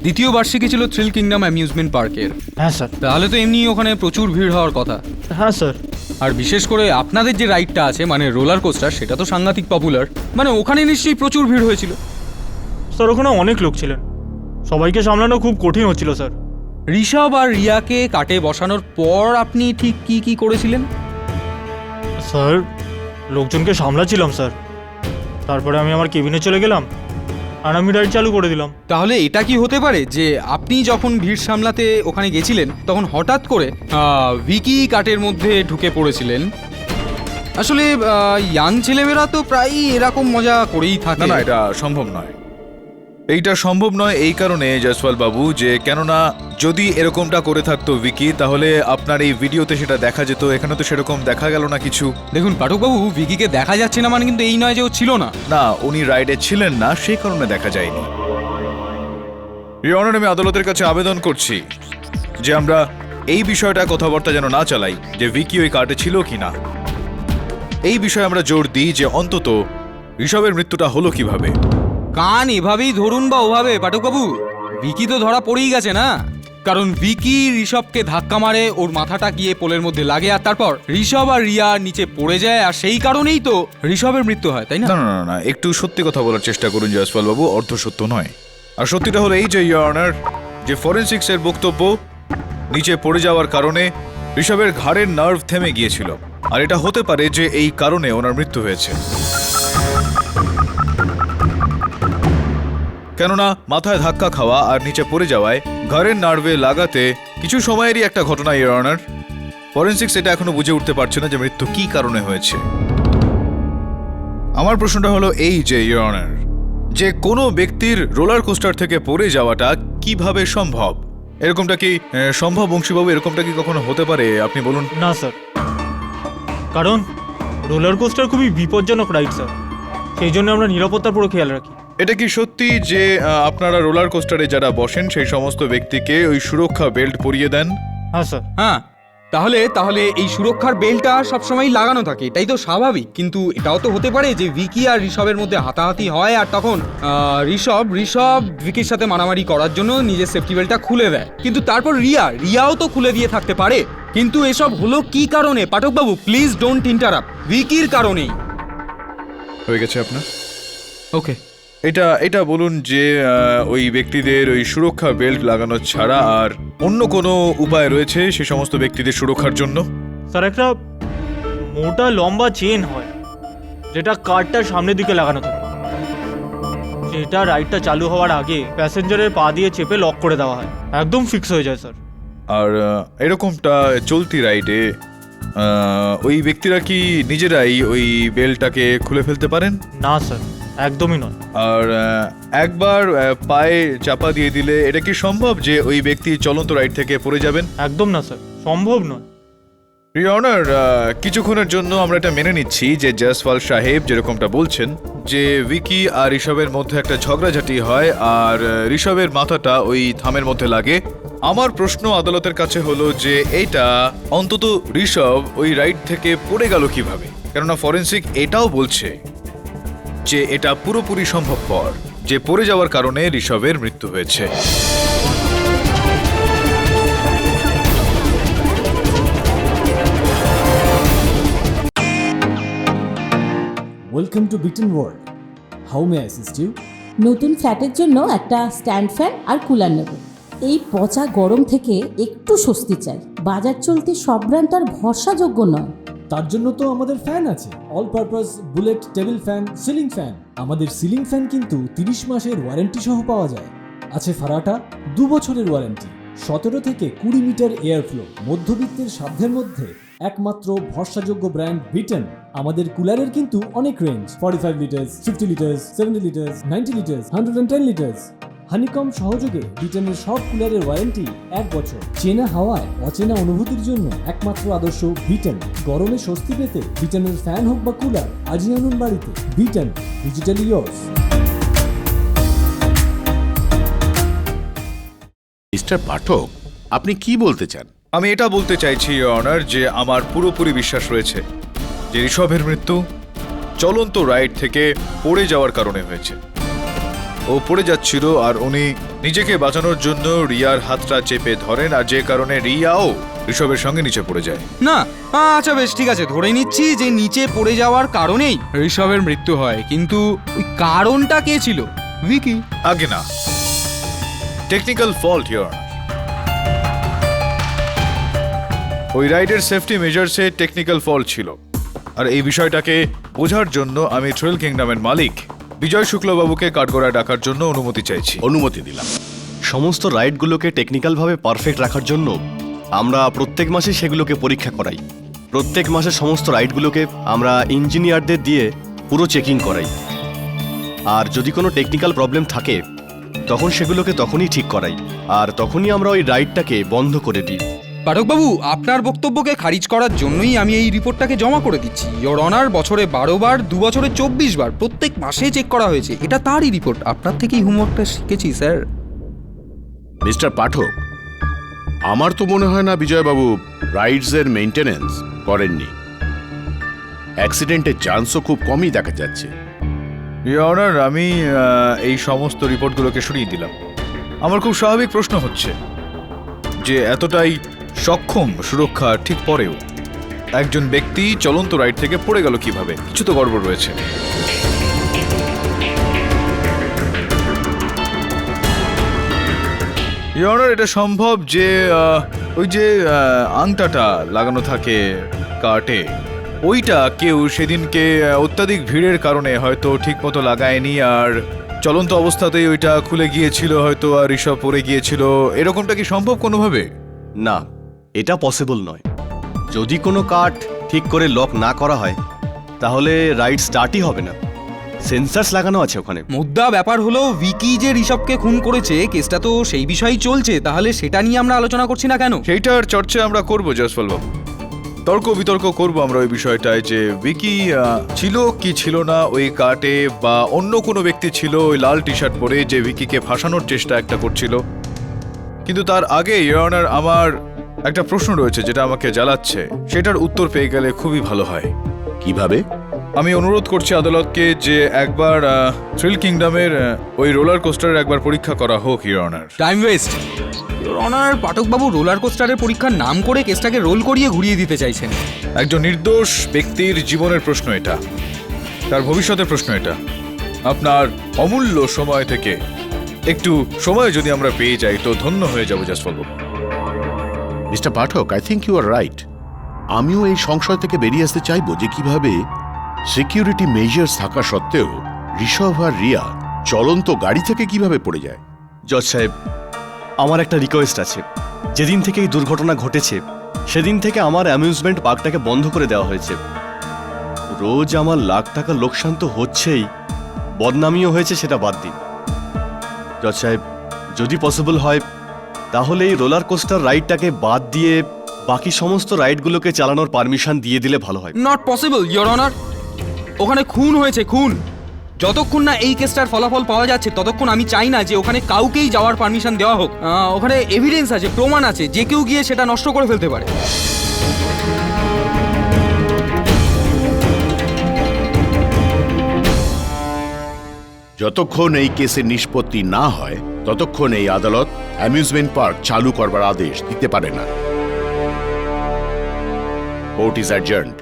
Speaker 10: দ্বিতীয় বার্ষিকী ছিল থ্রিল কিংডম অ্যামিউজমেন্ট পার্কের।
Speaker 1: হ্যাঁ স্যার।
Speaker 10: তাহলে তো এমনি ওখানে প্রচুর ভিড় হওয়ার কথা।
Speaker 1: হ্যাঁ স্যার।
Speaker 10: আর বিশেষ করে আপনাদের যে রাইডটা আছে, মানে রোলার কোস্টার, সেটা তো সাংঘাতিক পপুলার। মানে ওখানে নিশ্চয়ই প্রচুর ভিড় হয়েছিল।
Speaker 1: স্যার, ওখানে অনেক লোক ছিলেন, সবাইকে সামলানো খুব কঠিন হচ্ছিল স্যার।
Speaker 10: ঋষভ আর রিয়াকে কাটে বসানোর পর আপনি ঠিক কি কি করেছিলেন?
Speaker 1: স্যার, লোকজনকে সামলাচ্ছিলাম স্যার। তারপরে আমি আমার কেবিনে চলে গেলাম আর আমি রাইড চালু করে দিলাম।
Speaker 10: তাহলে এটা কি হতে পারে যে আপনি যখন ভিড় সামলাতে ওখানে গেছিলেন, তখন হঠাৎ করে ভিকি কাটের মধ্যে ঢুকে পড়েছিলেন? আসলে ইয়াং ছেলেমেয়েরা তো প্রায়ই এরকম মজা করেই থাকে।
Speaker 8: না না, এটা সম্ভব নয়। এইটা সম্ভব নয় এই কারণে জয়সওয়াল বাবু, যে কেননা যদি এরকমটা করে থাকতো ভিকি, তাহলে আপনার এই ভিডিওতে সেটা দেখা যেত। এখানে তো সেরকম দেখা গেল না কিছু।
Speaker 10: দেখুন পাঠকবাবু, ভিকিকে দেখা যাচ্ছে না মানে কিন্তু এই নয় যে ও ছিল না।
Speaker 8: না, উনি রাইডে ছিলেন না, সেই কারণে দেখা যায়নি। ইওর অনার, আমি আদালতের কাছে আবেদন করছি যে আমরা এই বিষয়টা কথাবার্তা যেন না চালাই যে ভিকি ওই কার্টে ছিল কিনা। এই বিষয়ে আমরা জোর দিই যে অন্তত ঋষভের মৃত্যুটা হলো কিভাবে।
Speaker 10: কান এভাবেই ধরুন বা ওভাবে পাঠকবাবু, ভিকি তো ধরা পড়েই গেছে না। কারণ ভিকি ঋষভকে ধাক্কা মারে, ওর মাথাটা গিয়ে পোলের মধ্যে লাগে, আর তারপর ঋষভ আর রিয়া নিচে পড়ে যায়, আর সেই কারণেই তো ঋষভের মৃত্যু হয়, তাই না?
Speaker 8: না না না না, একটু সত্যি কথা বলার চেষ্টা করুন জয়সওয়াল বাবু, অর্ধ সত্য নয়। আর সত্যিটা হলো এই যে ইওর অনার, যে ফরেনসিক্সের বক্তব্য, নিচে পড়ে যাওয়ার কারণে ঋষভের ঘাড়ের নার্ভ থেমে গিয়েছিল, আর এটা হতে পারে যে এই কারণে ওনার মৃত্যু হয়েছে। কেননা মাথায় ধাক্কা খাওয়া আর নিচে পড়ে যাওয়ায় ঘাড়ের নার্ভে লাগাতে কিছু সময়েরই একটা ঘটনা ইওর অনার। ফরেনসিক্স এটা এখনো বুঝে উঠতে পারছে না যে মৃত্যু কি কারণে হয়েছে। আমার প্রশ্নটা হলো এই যে ইওর অনার, যে কোনো ব্যক্তির রোলার কোস্টার থেকে পড়ে যাওয়াটা কিভাবে সম্ভব? এরকমটা কি সম্ভব বংশীবাবু? এরকমটা কি কখনো হতে পারে? আপনি বলুন।
Speaker 1: না স্যার, কারণ রোলার কোস্টার খুবই বিপজ্জনক রাইড স্যার, সেই জন্য আমরা নিরাপত্তার পুরো খেয়াল রাখি।
Speaker 8: এটা কি সত্যি যে আপনারা রোলার কোস্টারে যারা বসেন সেই সমস্ত ব্যক্তিকে ওই সুরক্ষা বেল্ট পরিয়ে দেন?
Speaker 1: হ্যাঁ স্যার।
Speaker 10: হ্যাঁ, তাহলে এই সুরক্ষার বেল্টটা সবসময় লাগানো থাকে, এটাই তো স্বাভাবিক। কিন্তু এটাও তো হতে পারে যে ভিকি আর ঋষভের মধ্যে হাতাহাতি হয়, আর তখন ঋষভ ভিকির সাথে মারামারি করার জন্য নিজের সেফটি বেল্টটা খুলে দেয়। কিন্তু তারপর রিয়াও তো খুলে দিয়ে থাকতে পারে। কিন্তু এসব হলো কি কারণে? পাঠকবাবু প্লিজ ডোন্ট ইন্টারাপ্ট। ভিকির কারণেই
Speaker 8: হয়ে গেছে আপনার।
Speaker 10: ওকে,
Speaker 8: এটা এটা বলুন যে ওই ব্যক্তিদের ওই সুরক্ষা বেল্ট লাগানো ছাড়া আর অন্য কোনো উপায় রয়েছে সে সমস্ত ব্যক্তিদের সুরক্ষার জন্য?
Speaker 1: স্যার একটা মোটা লম্বা চেন হয় যেটা কারটার সামনের দিকে লাগানো থাকে, যেটা রাইডটা চালু হওয়ার আগে প্যাসেঞ্জারের পা দিয়ে চেপে লক করে দেওয়া হয়, একদম ফিক্স হয়ে যায় স্যার।
Speaker 8: আর এরকমটা চলতি রাইডে ওই ব্যক্তিরা কি নিজেরাই ওই বেল্টটাকে খুলে ফেলতে পারেন?
Speaker 1: না স্যার, একদমই নয়।
Speaker 8: আর একবার পায়ে চাপা দিয়ে দিলে এটা কি সম্ভব যে ওই ব্যক্তি চলন্ত রাইড থেকে পড়ে যাবেন?
Speaker 1: একদম না স্যার, সম্ভব নয়।
Speaker 8: ইওর অনার, কিছুক্ষণের জন্য আমরা এটা মেনে নিচ্ছি যে জয়সওয়াল সাহেব যেরকমটা বলছেন যে উইকি আর ঋষভের মধ্যে একটা ঝগড়াঝাটি হয় আর ঋষভের মাথাটা ওই থামের মধ্যে লাগে। আমার প্রশ্ন আদালতের কাছে হলো যে এইটা অন্তত ঋষভ ওই রাইড থেকে পড়ে গেল কিভাবে, কেননা ফরেন্সিক এটাও বলছে যে এটা পুরোপুরি সম্ভবপর যে পড়ে যাওয়ার কারণে ঋষভের মৃত্যু হয়েছে।
Speaker 11: Welcome to bitten world, how may I assist you?
Speaker 12: নতুন ফ্ল্যাটের জন্য একটা স্ট্যান্ড ফ্যান আর কুলার নেব। এই পচা গরম থেকে একটু স্বস্তি চাই। বাজার চলতে সব ব্র্যান্ড আর ভরসাযোগ্য নয়।
Speaker 11: তার জন্য তো আমাদের ফ্যান আছে, all purpose bullet table fan, ceiling fan. আমাদের সিলিং ফ্যান কিন্তু 30 মাসের ওয়ারেন্টি সহ পাওয়া যায়। আছে ফারাটা 2 বছরের ওয়ারেন্টি, 17 থেকে 20 মিটার এয়ার ফ্লো, মধ্যবিত্তের সাধ্যের মধ্যে একমাত্র ভরসাযোগ্য ব্র্যান্ড বিটেন। আমাদের কুলারের কিন্তু অনেক range, 45 litres, 50 litres, 70 litres, 90 litres, 110 litres. Honeycomb সহযোগে বিটেনের সব কুলারের ওয়ারেন্টি 1 বছর। চেনা হাওয়ায় অচেনা অনুভূতির জন্য একমাত্র আদর্শ বিটেন। গরমে স্বস্তি পেতে বিটেনের ফ্যান হোক বা কুলার, আজই আনুন বাড়িতে। Beaten, digitally years.
Speaker 5: মিস্টার পাঠক, আপনি কি বলতে চান?
Speaker 8: আমি এটা বলতে চাইছি ইওর অনার যে আমার পুরোপুরি বিশ্বাস রয়েছে যে ঋষভের মৃত্যু চলন্ত রাইড থেকে পড়ে যাওয়ার কারণে হয়েছে। ও পড়ে যাচ্ছিল আর উনি নিজেকে বাঁচানোর জন্য রিয়ার হাতটা চেপে ধরেন আর যে কারণে রিয়াও ঋষভের সঙ্গে নিচে পড়ে যায়।
Speaker 10: না, আচ্ছা বেশ ঠিক আছে, ধরে নিচ্ছি যে নিচে পড়ে যাওয়ার কারণেই ঋষভের মৃত্যু হয়, কিন্তু ওই কারণটা কে ছিল? উইকি?
Speaker 8: আগে না, টেকনিক্যাল ফল্ট ইওর অনার। ওই রাইডের সেফটি মেজার্সে টেকনিক্যাল ফল্ট ছিল আর এই বিষয়টাকে বোঝার জন্য আমি থ্রিল কিংডমের মালিক বিজয় শুক্লবাবুকে কাঠগড়ায় ডাকার জন্য অনুমতি চাইছি।
Speaker 5: অনুমতি দিলাম।
Speaker 6: সমস্ত রাইডগুলোকে টেকনিক্যালভাবে পারফেক্ট রাখার জন্য আমরা প্রত্যেক মাসে সেগুলোকে পরীক্ষা করাই। প্রত্যেক মাসে সমস্ত রাইডগুলোকে আমরা ইঞ্জিনিয়ারদের দিয়ে পুরো চেকিং করাই, আর যদি কোনো টেকনিক্যাল প্রবলেম থাকে তখন সেগুলোকে তখনই ঠিক করাই, আর তখনই আমরা ওই রাইডটাকে বন্ধ করে দিই।
Speaker 10: পাঠকবাবু, আপনার বক্তব্যকে খারিজ করার জন্যই আমি এই রিপোর্টটাকে জমা করে দিচ্ছি। ইওর অনার, বছরে 12 বার, 2 বছরে 24 বার, প্রত্যেক মাসে চেক করা হয়েছে। এটা তারই রিপোর্ট, আপনার থেকেই হোমওয়ার্কটা শিখেছি স্যার।
Speaker 5: মিস্টার পাঠক, আমার তো মনে হয় না বিজয়বাবু রাইডসের মেইনটেনেন্স করেননি। অ্যাক্সিডেন্টের চান্সও খুব কমই দেখা যাচ্ছে।
Speaker 8: ইওর অনার, আমি এই সমস্ত রিপোর্টগুলোকে সরিয়ে দিলাম। আমার খুব স্বাভাবিক প্রশ্ন হচ্ছে যে এতটাই সক্ষম সুরক্ষা ঠিক পরেও একজন ব্যক্তি চলন্ত রাইড থেকে পড়ে গেল কিভাবে? কিছু তো গড়বড় রয়েছে। ইওর অনার, এটা সম্ভব যে ওই যে আংটাটা লাগানো থাকে কার্টে, ওইটা কেউ সেদিনকে অত্যাধিক ভিড়ের কারণে হয়তো ঠিক মতো লাগায়নি আর চলন্ত অবস্থাতেই ওইটা খুলে গিয়েছিল হয়তো আর ঋষভ পড়ে গিয়েছিল। এরকমটা কি সম্ভব কোনোভাবে?
Speaker 6: না, এটা পসিবল নয়। যদি কোনো কাঠ ঠিক করে লক না করা হয় তাহলে রাইড স্টার্টই হবে না। সেন্সার্স লাগানো আছে ওখানে।
Speaker 10: মুদ্রা ব্যাপার হলো উইকি যে ঋষভকে খুন করেছে, কেসটা তো সেই বিষয়ই চলছে, তাহলে সেটা নিয়ে আমরা আলোচনা করছি না কেন?
Speaker 8: সেইটার চর্চা আমরা করবো জয়সওয়াল বাবু, তর্ক বিতর্ক করবো আমরা ওই বিষয়টায় যে উইকি ছিল কি ছিল না ওই কার্টে, বা অন্য কোনো ব্যক্তি ছিল ওই লাল টি শার্ট পরে যে উইকিকে ফাঁসানোর চেষ্টা একটা করছিল। কিন্তু তার আগে ইওর অনার, আমার একটা প্রশ্ন রয়েছে যেটা আমাকে জ্বালাচ্ছে, সেটার উত্তর পেয়ে গেলে খুবই ভালো হয়।
Speaker 5: কিভাবে?
Speaker 8: আমি অনুরোধ করছি আদালতকে যে একবার থ্রিল কিংডমের ওই রোলার কোস্টারের একবার পরীক্ষা করা হোক your honour.
Speaker 10: Time waste. Your honour, পাঠকবাবু রোলার কোস্টারের পরীক্ষার নাম করে কেসটাকে রোল করিয়ে ঘুরিয়ে দিতে চাইছেন।
Speaker 8: একজন নির্দোষ ব্যক্তির জীবনের প্রশ্ন এটা, তার ভবিষ্যতের প্রশ্ন এটা। আপনার অমূল্য সময় থেকে একটু সময় যদি আমরা পেয়ে যাই তো ধন্য হয়ে যাব Jaiswal babu.
Speaker 5: Mister Pathak, I think you are right. আমিও এই সংশয় থেকে বেরিয়ে আসতে চাইবো যে কিভাবে সিকিউরিটি মেজার্স থাকা সত্ত্বেও ঋষভ আর রিয়া চলন্ত গাড়ি থেকে কিভাবে পড়ে যায়।
Speaker 6: জজ সাহেব, আমার একটা রিকোয়েস্ট আছে। যেদিন থেকে এই দুর্ঘটনা ঘটেছে সেদিন থেকে আমার অ্যামিউজমেন্ট পার্কটাকে বন্ধ করে দেওয়া হয়েছে। রোজ আমার লাখ টাকা লোকসান তো হচ্ছেই, বদনামিও হয়েছে, সেটা বাদ দিন। জজ সাহেব, যদি পসিবল হয় তাহলে এই রোলার কোস্টার রাইডটাকে বাদ দিয়ে বাকি সমস্ত রাইডগুলোকে চালানোর পারমিশন দিয়ে দিলে ভালো হয়।
Speaker 10: Not possible your honour. ওখানে খুন হয়েছে, খুন। যতক্ষণ না এই কেসটার ফলাফল পাওয়া যাচ্ছে ততক্ষণ আমি চাই না যে ওখানে কাউকেই যাওয়ার পারমিশন দেওয়া হোক। ওখানে এভিডেন্স আছে, প্রমাণ আছে, যে কেউ গিয়ে সেটা নষ্ট করে ফেলতে পারে।
Speaker 5: যতক্ষণ এই কেসের নিষ্পত্তি না হয় ততক্ষণ এই আদালত অ্যামিউজমেন্ট পার্ক চালু করবার আদেশ দিতে পারে না। Court is adjourned.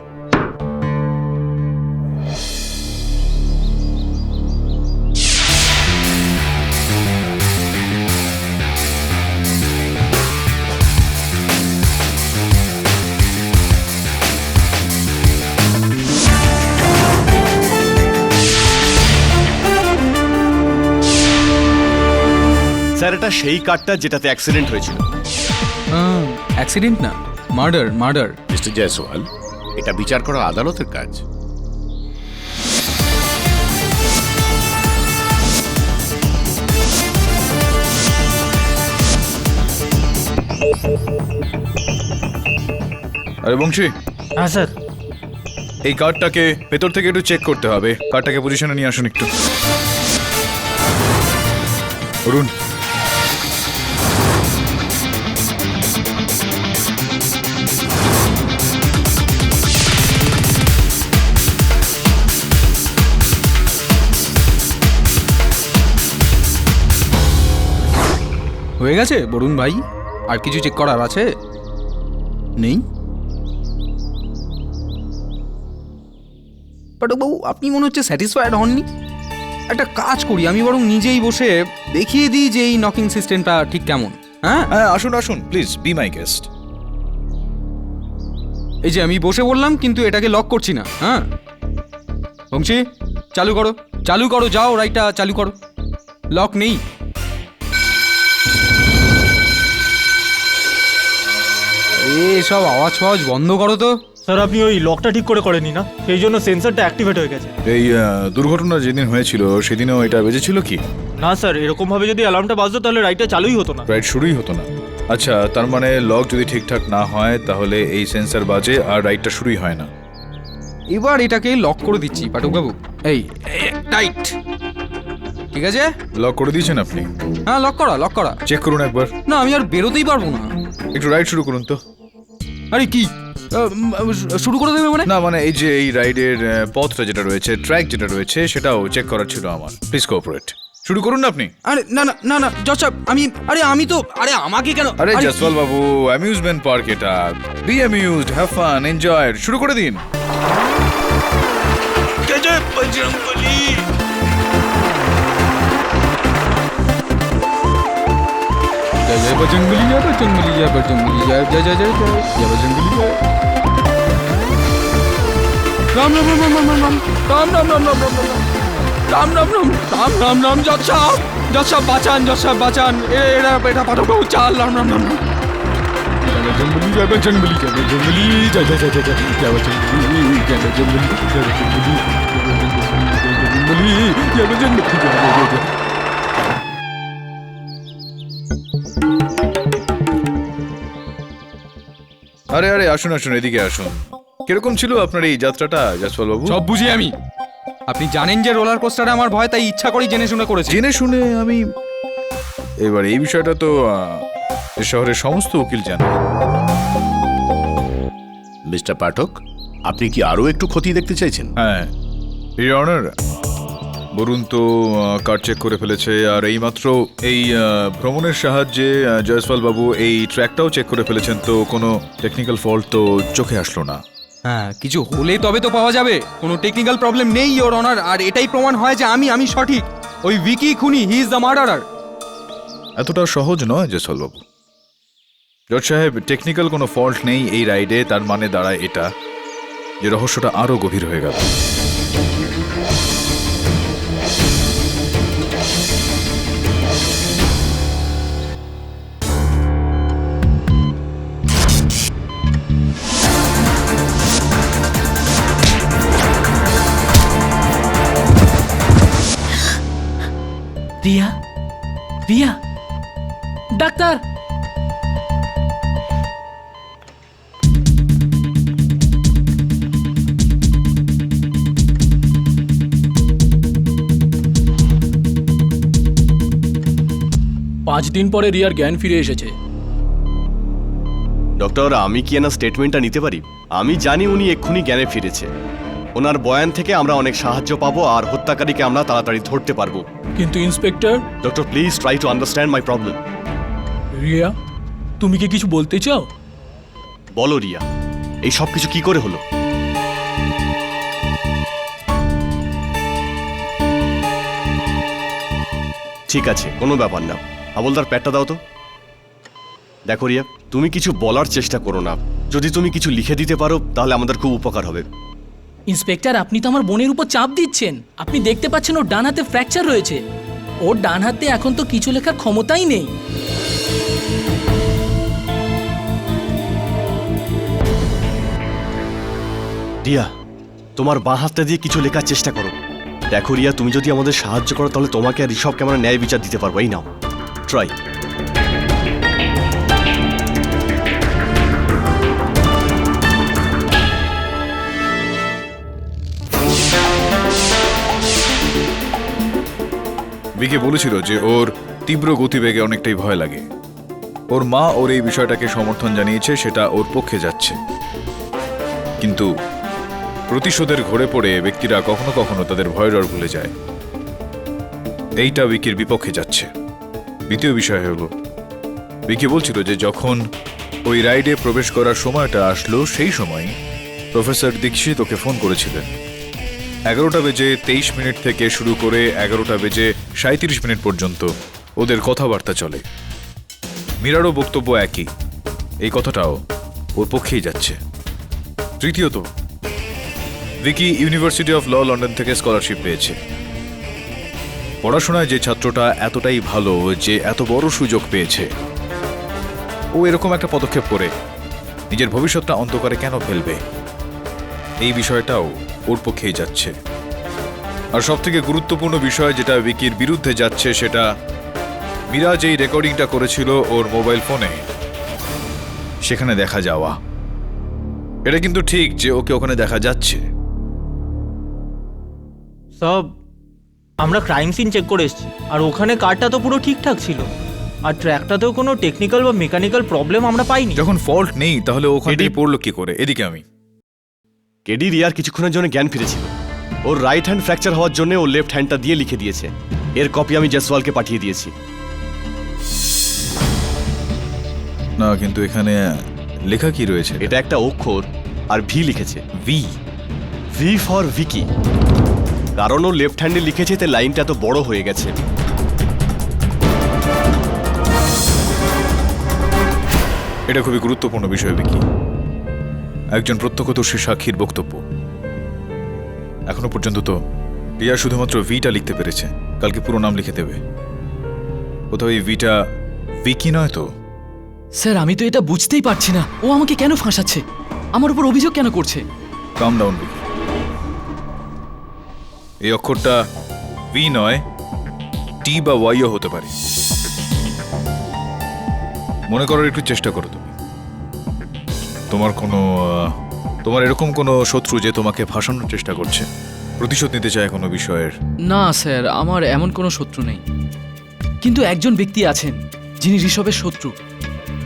Speaker 6: স্যার, এটা সেই কারটা যেটাতে অ্যাক্সিডেন্ট হয়েছিল।
Speaker 10: অ্যাক্সিডেন্ট না, মার্ডার, মার্ডার।
Speaker 5: মিস্টার জয়সওয়াল, এটা বিচার করা আদালতের কাজ।
Speaker 8: আরে বংশী,
Speaker 1: হ্যাঁ স্যার।
Speaker 8: এই কার্ডটাকে ভেতর থেকে একটু চেক করতে হবে। কার্ডটাকে পজিশনে নিয়ে আসুন একটু। অরুণ,
Speaker 10: হয়ে গেছে বরুণ ভাই? আর কিছু চেক করার আছে? নেই? পাঠকবাবু, আপনি মনে হচ্ছে স্যাটিসফাইড হননি। একটা কাজ করি, আমি বরং নিজেই বসে দেখিয়ে দিই যে এই নকিং সিস্টেমটা ঠিক কেমন। হ্যাঁ
Speaker 8: হ্যাঁ, আসুন আসুন, প্লিজ বি মাই গেস্ট।
Speaker 10: এই যে আমি বসে বললাম, কিন্তু এটাকে লক করছি না। হ্যাঁ বংশী, চালু করো, চালু করো, যাও রাইটটা চালু করো। লক নেই। সব আওয়াজ ফাওয়াজ বন্ধ করো তো।
Speaker 1: স্যার, আপনি ওই লকটা ঠিক করে করেনি না, সেই জন্য সেন্সরটা অ্যাক্টিভেট হয়ে গেছে।
Speaker 8: এই দুর্ঘটনা যেদিন হয়েছিল সেদিনও এটা বেজেছিল কি?
Speaker 1: না স্যার, এরকম ভাবে যদি অ্যালার্মটা বাজতো তাহলে রাইডটা চালুই হতো না।
Speaker 8: রাইড শুরুই হতো না। আচ্ছা, তার মানে লক যদি ঠিকঠাক না হয় তাহলে এই সেন্সর বাজে আর রাইডটা শুরুই হয় না।
Speaker 10: এবার এটাকে লক করে দিচ্ছি পাঠকবাবু। এই টাইট, ঠিক আছে?
Speaker 8: লক করে দিয়েছেন আপনি?
Speaker 10: হ্যাঁ, লক করা, লক করা।
Speaker 8: চেক করুন একবার।
Speaker 10: না, আমি আর বেরোতেই পারবো না।
Speaker 8: একটু রাইড শুরু করুন তো।
Speaker 10: আরে কি শুরু করে দেবে মানে?
Speaker 8: না মানে এই যে এই রাইডের পথটা যেটা রয়েছে, ট্র্যাক যেটা রয়েছে, সেটাও চেক করার ছিল আমার। Please cooperate. শুরু করুন না আপনি।
Speaker 10: আরে না না না না জজ সাহেব, আমি তো আমাকে কেন?
Speaker 8: আরে জয়সওয়াল বাবু, অ্যামিউজমেন্ট পার্ক এটা। Be amused, have fun, enjoy. শুরু করে দিন। জয় বজরংবলী।
Speaker 10: जय बजरंगबली, जय बजरंगबली, जय बजरंगबली, जय जय जय जय जय बजरंगबली, जय राम राम राम राम राम राम राम राम राम राम राम राम राम राम राम राम राम जज साहब বাঁচান, জজ সাহেব বাঁচান। এটা পাঠকবাবু, চাল। রাম রাম রাম। জয় বজরংবলী, জয় বজরংবলী, জয় বজরংবলী, জয় জয় জয় জয় জয় বজরংবলী, জয় বজরংবলী, জয় বজরংবলী, জয় বজরংবলী, জয় বজরংবলী।
Speaker 8: আরে আরে, আসুন আসুন, এদিকে আসুন। কিরকম ছিল আপনার এই যাত্রাটা জয়সওয়াল বাবু?
Speaker 10: সব বুঝি আমি। আপনি জানেন যে রোলার কোস্টারে আমার ভয়, তাই ইচ্ছা করে জেনে শুনে করেছি।
Speaker 8: জেনে শুনে আমি? এবার এই বিষয়টা তো এ শহরের সমস্ত উকিল জানে।
Speaker 5: মিস্টার পাঠক, আপনি কি আরো একটু ক্ষতি দেখতে চাইছেন?
Speaker 8: হ্যাঁ, ইওর অনার, বরুণ তো কার্ড চেক করে ফেলেছে, আর এইমাত্র এই ভ্রমণের সাহায্যে জয়সওয়াল বাবু এই ট্র্যাকটাও চেক করে ফেলেছেন, তো কোনো টেকনিক্যাল ফল্ট তো চোখে আসলো না।
Speaker 10: হ্যাঁ, কিছু হলে তবে তো পাওয়া যাবে। কোনো টেকনিক্যাল প্রবলেম নেই ইওর অনার, আর এটাই প্রমাণ হয় যে আমি সঠিক। ওই ভিকি খুনি, হি ইজ দ্য মার্ডারার।
Speaker 8: এতটা সহজ নয় জয়সলবাবু। জজ সাহেব, টেকনিক্যাল কোনো ফল্ট নেই এই রাইডে, তার মানে দাঁড়ায় এটা যে রহস্যটা আরো গভীর হয়ে গেল।
Speaker 2: রিয়া, রিয়া, ডাক্তার!
Speaker 13: পাঁচ দিন পরে রিয়ার জ্ঞান ফিরে এসেছে।
Speaker 6: ডক্টর, আমি কি এনার স্টেটমেন্টটা নিতে পারি? আমি জানি উনি এক্ষুনি জ্ঞানে ফিরেছে। ওনার বয়ান থেকে আমরা অনেক সাহায্য পাবো আর হত্যাকারীকে আমরা তাড়াতাড়ি ধরতে পারবো।
Speaker 13: কিন্তু inspector.
Speaker 6: Doctor, please try to understand my problem.
Speaker 13: Riya, তুমি কি কিছু বলতে চাও?
Speaker 6: বলো রিয়া, এই সব কিছু কি করে হলো? ঠিক আছে, কোনো ব্যাপার না। হাবলদার, প্যাডটা দাও তো। দেখো রিয়া, তুমি কিছু বলার চেষ্টা করো না। যদি তুমি কিছু লিখে দিতে পারো তাহলে আমাদের খুব উপকার হবে।
Speaker 13: ইন্সপেক্টর, আপনি তো আমার বোনের উপর চাপ দিচ্ছেন। আপনি দেখতে পাচ্ছেন ওর ডান হাতে ফ্র্যাকচার রয়েছে। ওর ডান হাতে এখন তো কিছু লেখার ক্ষমতাই নেই।
Speaker 6: রিয়া, তোমার বাঁ হাতটা দিয়ে কিছু লেখার চেষ্টা করো। দেখো রিয়া, তুমি যদি আমাদের সাহায্য করো তাহলে তোমাকে আর ঋষভকে আমরা ন্যায় বিচার দিতে পারবো। এই নাও, ট্রাই।
Speaker 8: বিকে বলেছিল যে ওর তীব্র গতিবেগে অনেকটাই ভয় লাগে। ওর মা ওর এই বিষয়টাকে সমর্থন জানিয়েছে, সেটা ওর পক্ষে যাচ্ছে। কিন্তু প্রতিশোধের ঘোরে পড়ে ব্যক্তিরা কখনো কখনো তাদের ভয় ডর ভুলে যায়। এইটা উইকির বিপক্ষে যাচ্ছে। দ্বিতীয় বিষয় হলো, বিকি বলছিল যে যখন ওই রাইডে প্রবেশ করার সময়টা আসলো সেই সময় প্রফেসর দীক্ষিত ওকে ফোন করেছিলেন। 11:23 থেকে শুরু করে 11:37 পর্যন্ত ওদের কথাবার্তা চলে। মীরারও বক্তব্য একই, এই কথাটাও ওর পক্ষেই যাচ্ছে। তৃতীয়ত, Vicky university of law London থেকে স্কলারশিপ পেয়েছে। পড়াশোনায় যে ছাত্রটা এতটাই ভালো যে এত বড় সুযোগ পেয়েছে, ও এরকম একটা পদক্ষেপ করে নিজের ভবিষ্যৎটা অন্ধকারে কেন ফেলবে, এই বিষয়টাও ওর পক্ষেই যাচ্ছে। আর সবথেকে গুরুত্বপূর্ণ বিষয় যেটা ভিকির বিরুদ্ধে যাচ্ছে, সেটা মীরা যেই রেকর্ডিংটা করেছিল ওর মোবাইল ফোনে, সেখানে দেখা যাওয়া। এটা কিন্তু ঠিক যে ওকে ওখানে দেখা যাচ্ছে।
Speaker 1: সব আমরা ক্রাইম সিন চেক করে এসেছি, আর ওখানে কারটা তো পুরো ঠিকঠাক ছিল, আর ট্র্যাকটাতেও কোনো টেকনিক্যাল বা মেকানিক্যাল প্রবলেম আমরা পাইনি।
Speaker 8: যখন ফল্ট নেই তাহলে ওখানেই পড়লো কি করে? এদিকে আমি
Speaker 6: কেডি রিয়ার কিছুক্ষণের জন্য জ্ঞান ফিরেছিল। ওর রাইট হ্যান্ড ফ্র্যাকচার হওয়ার জন্য ও লেফট হ্যান্ডটা দিয়ে লিখে দিয়েছে। এর কপি আমি জয়সওয়ালকে পাঠিয়ে দিয়েছি।
Speaker 8: না, কিন্তু এখানে লেখা কি রয়েছে?
Speaker 6: এটা একটা অক্ষর আর ভি লিখেছে।
Speaker 8: ভি?
Speaker 6: V for Vicky. কারণ ও লেফট হ্যান্ডে লিখেছে তাই লাইনটা এত বড় হয়ে গেছে।
Speaker 8: এটা খুবই গুরুত্বপূর্ণ বিষয় ভিকি। একজন প্রত্যক্ষদর্শী সাক্ষীর বক্তব্য। এখনো পর্যন্ত তো রিয়া শুধুমাত্র ভিটা লিখতে পেরেছে, কালকে পুরো নাম লিখে দেবে। কোথাও এই ভিটা ভিকি নয় তো?
Speaker 2: স্যার, আমি তো এটা বুঝতেই পারছি না। ও আমাকে কেন ফাঁসাচ্ছে? আমার উপর অভিযোগ কেন করছে?
Speaker 8: কাম ডাউন ভিকি। এই অক্ষরটা ভি নয়, টি বা ওয়াইও হতে পারে। মনে করার একটু চেষ্টা করো তুমি। তোমার এরকম কোনো শত্রু যে তোমাকে ফাঁসানোর চেষ্টা করছে, প্রতিশোধ নিতে চায় কোনো বিষয়ের?
Speaker 2: না স্যার, আমার এমন কোনো শত্রু নেই। কিন্তু একজন ব্যক্তি আছেন যিনি ঋষভের শত্রু।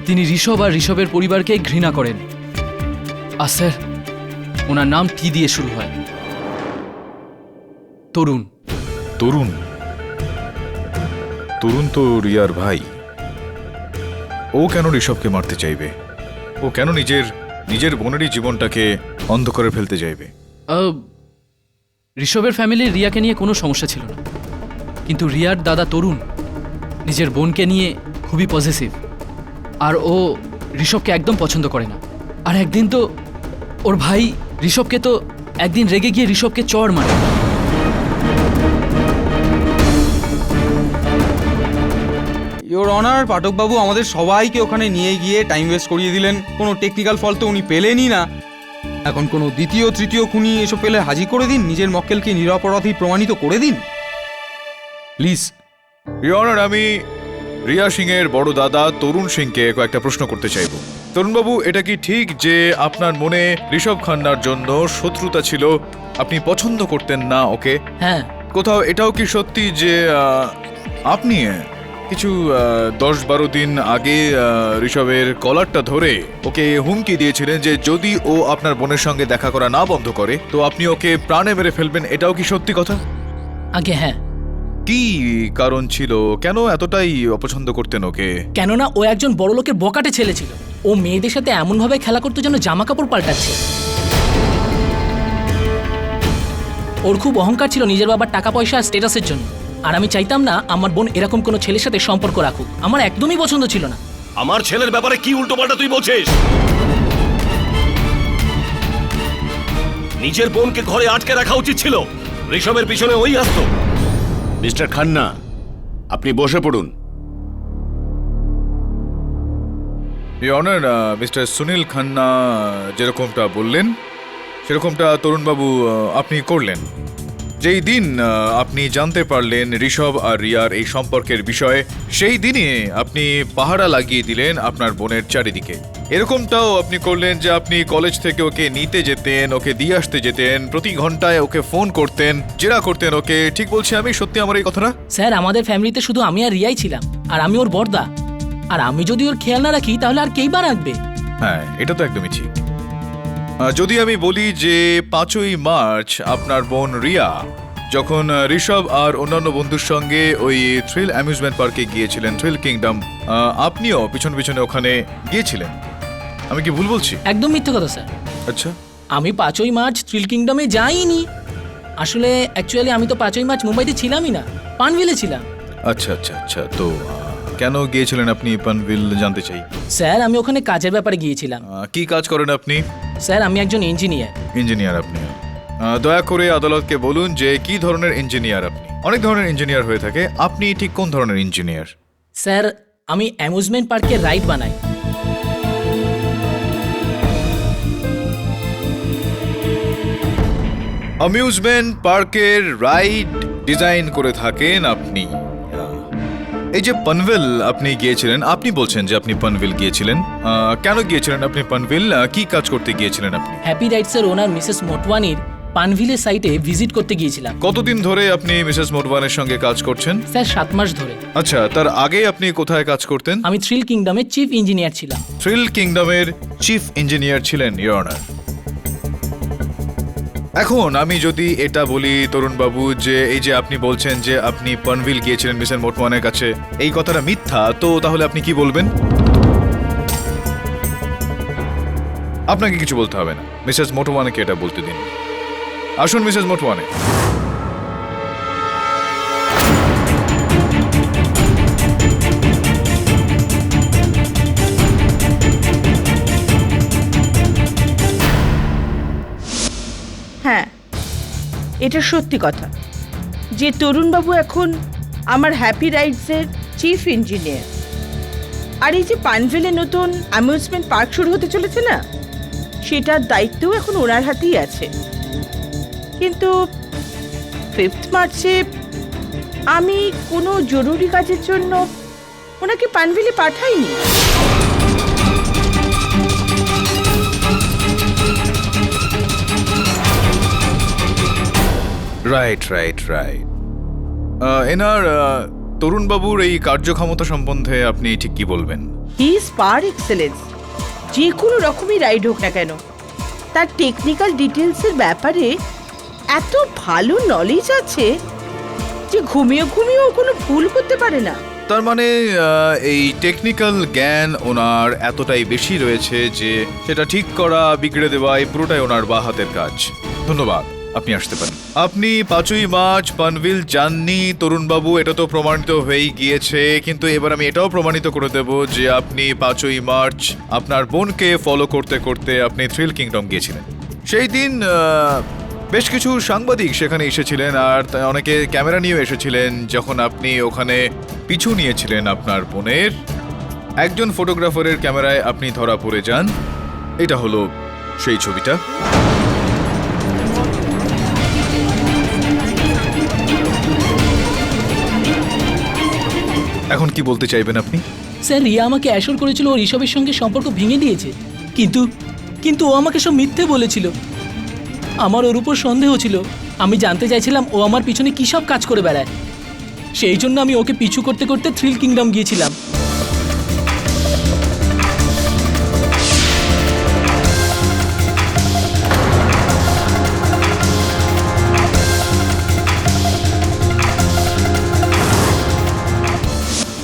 Speaker 2: তিনি ঋষভ আর ঋষভের পরিবারকে ঘৃণা করেন। আর স্যার, ওনার নাম টি দিয়ে শুরু হয়। তরুণ।
Speaker 8: তরুণ? তরুণ তো রিয়ার ভাই। ও কেন ঋষভকে মারতে চাইবে? ও কেন নিজের বোনেরই জীবনটাকে অন্ধ করে ফেলতে চাইবে?
Speaker 2: ঋষভের ফ্যামিলির রিয়াকে নিয়ে কোনো সমস্যা ছিল না, কিন্তু রিয়ার দাদা তরুণ নিজের বোনকে নিয়ে খুবই পজিটিভ, আর ও ঋষভকে একদম পছন্দ করে না। আর একদিন তো ওর ভাই ঋষভকে তো একদিন রেগে গিয়ে ঋষভকে চড় মারে।
Speaker 10: ইওর অনার, পাঠকবাবু আমাদের সবাইকে ওখানে নিয়ে গিয়ে টাইম ওয়েস্ট করিয়ে দিলেন। কোনো টেকনিক্যাল ফল তো উনি পেলেনই না। এখন কোনো দ্বিতীয় তৃতীয় খুনি এসব পেলে হাজির করে দিন, নিজের মক্কেলকে নিরপরাধী প্রমাণিত করে দিন প্লিজ।
Speaker 8: ইওর অনার, আমি রিয়া সিং এর বড় দাদা তরুণ সিংকে কয়েকটা প্রশ্ন করতে চাইব। তরুণবাবু, এটা কি ঠিক যে আপনার মনে ঋষভ খান্নার জন্য শত্রুতা ছিল, আপনি পছন্দ করতেন না ওকে?
Speaker 13: হ্যাঁ।
Speaker 8: কোথাও এটাও কি সত্যি যে আপনি কিছু 10-12 দিন আগে ঋষভের কলারটা ধরে ওকে হুমকি দিয়েছিলেন যে যদি ও আপনার বোনের সঙ্গে দেখা করা না বন্ধ করে তো আপনি ওকে প্রাণে মেরে ফেলবেন, এটাও কি সত্যি কথা?
Speaker 13: আগে হ্যাঁ।
Speaker 8: কি কারণ ছিল, কেন এতটাই অপছন্দ করতেন ওকে?
Speaker 13: কেননা ও একজন বড় লোকের বকাটে ছেলে ছিল। ও মেয়েদের সাথে এমনভাবে খেলা করতো যেন জামা কাপড় পাল্টাচ্ছে। ওর খুব অহংকার ছিল নিজের বাবার টাকা পয়সা আর স্ট্যাটাসের জন্য, আর আমি চাইতাম না আমার বোন এরকম কোনো ছেলের সাথে সম্পর্ক রাখুক। আমার একদমই পছন্দ ছিল না।
Speaker 7: আমার ছেলের ব্যাপারে কি উল্টোপাল্টা তুই বলছিস? নিজের বোনকে ঘরে আটকে রাখা উচিত ছিল, ঋষভের পিছনে ওই আসতো।
Speaker 5: মিস্টার খান্না, আপনি বসে পড়ুন।
Speaker 8: অনার, মিস্টার সুনীল খান্না যেরকমটা বললেন সেরকমটা তরুণবাবু আপনি করলেন। যেই দিন আপনি জানতে পারলেন ঋষভ আর রিয়ার এই সম্পর্কের বিষয়ে, সেই দিনে আপনি পাহারা লাগিয়ে দিলেন আপনার বোনের চারিদিকে। এরকমটাও আপনি করলেন যে আপনি কলেজ থেকে ওকে নিতে যেতেন, ওকে দিয়ে আসতে যেতেন, প্রতি ঘন্টায় ওকে ফোন করতেন, জেরা করতেন ওকে। ঠিক বলছি আমি? সত্যি আমার এই কথাটা?
Speaker 13: স্যার, আমাদের ফ্যামিলিতে শুধু আমি আর রিয়াই ছিলাম, আর আমি ওর বড়দা। আর আমি যদি ওর খেয়াল না রাখি তাহলে আর কেই বা রাখবে?
Speaker 8: হ্যাঁ, এটা তো একদমই ঠিক। যদি আমি বলি যে 5ই মার্চ আপনার বোন রিয়া যখন ঋষভ আর অন্যান্য বন্ধুর সঙ্গে ওই থ্রিল অ্যামিউজমেন্ট পার্কে গিয়েছিলেন, থ্রিল কিংডম, আপনিও পিছনে পিছনে ওখানে গিয়েছিলেন, আমি কি ভুল বলছি?
Speaker 13: একদম মিথ্যে কথা স্যার।
Speaker 8: আচ্ছা,
Speaker 13: আমি 5ই মার্চ থ্রিল কিংডমে যাইনি। আসলে অ্যাকচুয়ালি আমি তো 5ই মার্চ মুম্বাইতে ছিলামই না, পানভিলে ছিলাম।
Speaker 8: আচ্ছা আচ্ছা আচ্ছা, তো কেন গিয়েছিলেন আপনি পানভিল জানতে চাই?
Speaker 13: স্যার, আমি ওখানে কাজের ব্যাপারে গিয়েছিলাম।
Speaker 8: কি কাজ করেন আপনি?
Speaker 13: স্যার, আমি একজন ইঞ্জিনিয়ার।
Speaker 8: ইঞ্জিনিয়ার আপনি? দয়া করে আদালতকে বলুন যে কি ধরনের ইঞ্জিনিয়ার আপনি। অনেক ধরনের ইঞ্জিনিয়ার হয়ে থাকে, আপনি ঠিক কোন ধরনের ইঞ্জিনিয়ার?
Speaker 13: স্যার, আমি অ্যামিউজমেন্ট পার্কের রাইড বানাই।
Speaker 8: অ্যামিউজমেন্ট পার্কের রাইড ডিজাইন করে থাকেন আপনি। এই যে পানভেল আপনি গিয়েছিলেন, আপনি বলছেন যে আপনি পানভেল গিয়েছিলেন, কেন গিয়েছিলেন আপনি পানভেল? কি কাজ করতে গিয়েছিলেন আপনি?
Speaker 13: হ্যাপি রাইডসের ওনার মিসেস মোটওয়ানির পানভিলের সাইটে ভিজিট করতে গিয়েছিলাম।
Speaker 8: কতদিন ধরে আপনি মিসেস মোটওয়ানের সঙ্গে কাজ করছেন?
Speaker 13: স্যার, 7 মাস ধরে।
Speaker 8: আচ্ছা, তার আগে আপনি কোথায় কাজ করতেন?
Speaker 13: আমি থ্রিল কিংডমের চিফ ইঞ্জিনিয়ার ছিলাম।
Speaker 8: থ্রিল কিংডমের চিফ ইঞ্জিনিয়ার ছিলেন, ইওর অনার। এখন আমি যদি এটা বলি তরুণবাবু যে এই যে আপনি বলছেন যে আপনি পানভিল গিয়েছিলেন মিসেস মোটওয়ানের কাছে, এই কথাটা মিথ্যা, তো তাহলে আপনি কি বলবেন? আপনাকে কিছু বলতে হবে না, মিসেস মোটওয়ানেকে এটা বলতে দিন। আসুন মিসেস মোটওয়ানে।
Speaker 9: হ্যাঁ, এটা সত্যি কথা যে তরুণবাবু এখন আমার হ্যাপি রাইডসের চিফ ইঞ্জিনিয়ার। আর এই যে পানভেলে নতুন অ্যামিউজমেন্ট পার্ক শুরু হতে চলেছে না, সেটার দায়িত্বও এখন ওনার হাতেই আছে। কিন্তু 5th মার্চে আমি কোনো জরুরি কাজের জন্য ওনাকে পানভেলে পাঠাইনি।
Speaker 8: Right right right. এনার তরুণবাবুর এই কার্যক্ষমতা সম্বন্ধে আপনি ঠিক কি বলবেন?
Speaker 9: He is par excellence. যে কোনো রকমই রাইড হোক না কেন, তার টেকনিক্যাল ডিটেলসের ব্যাপারে এত ভালো নলেজ আছে যে ঘুমিয়েও কোনো ভুল করতে পারে না।
Speaker 8: তার মানে এই টেকনিক্যাল জ্ঞান ওনার এতটাই বেশি রয়েছে যে সেটা ঠিক করা বিগড়ে দেওয়া এই পুরোটাই ওনার বা হাতের কাজ। ধন্যবাদ, আপনি আসতে পারেন। আপনি 5ই মার্চ পানভিল যাননি তরুণবাবু, এটা তো প্রমাণিত হয়েই গিয়েছে, কিন্তু এবার আমি এটাও প্রমাণিত করে দেব যে আপনি 5ই মার্চ আপনার বোনকে ফলো করতে করতে আপনি থ্রিল কিংডম গিয়েছিলেন। সেই দিন বেশ কিছু সাংবাদিক সেখানে এসেছিলেন আর অনেকে ক্যামেরা নিয়েও এসেছিলেন। যখন আপনি ওখানে পিছু নিয়েছিলেন আপনার বোনের, একজন ফটোগ্রাফারের ক্যামেরায় আপনি ধরা পড়ে যান। এটা হলো সেই ছবিটা। এখন কি বলতে চাইবেন আপনি?
Speaker 13: স্যার, রিয়া আমাকে অ্যাশোর করেছিল ও ঋষভের সঙ্গে সম্পর্ক ভেঙে দিয়েছে, কিন্তু ও আমাকে সব মিথ্যে বলেছিল। আমার ওর উপর সন্দেহ ছিল। আমি জানতে চাইছিলাম ও আমার পিছনে কী সব কাজ করে বেড়ায়। সেই জন্য আমি ওকে পিছু করতে করতে থ্রিল কিংডম গিয়েছিলাম।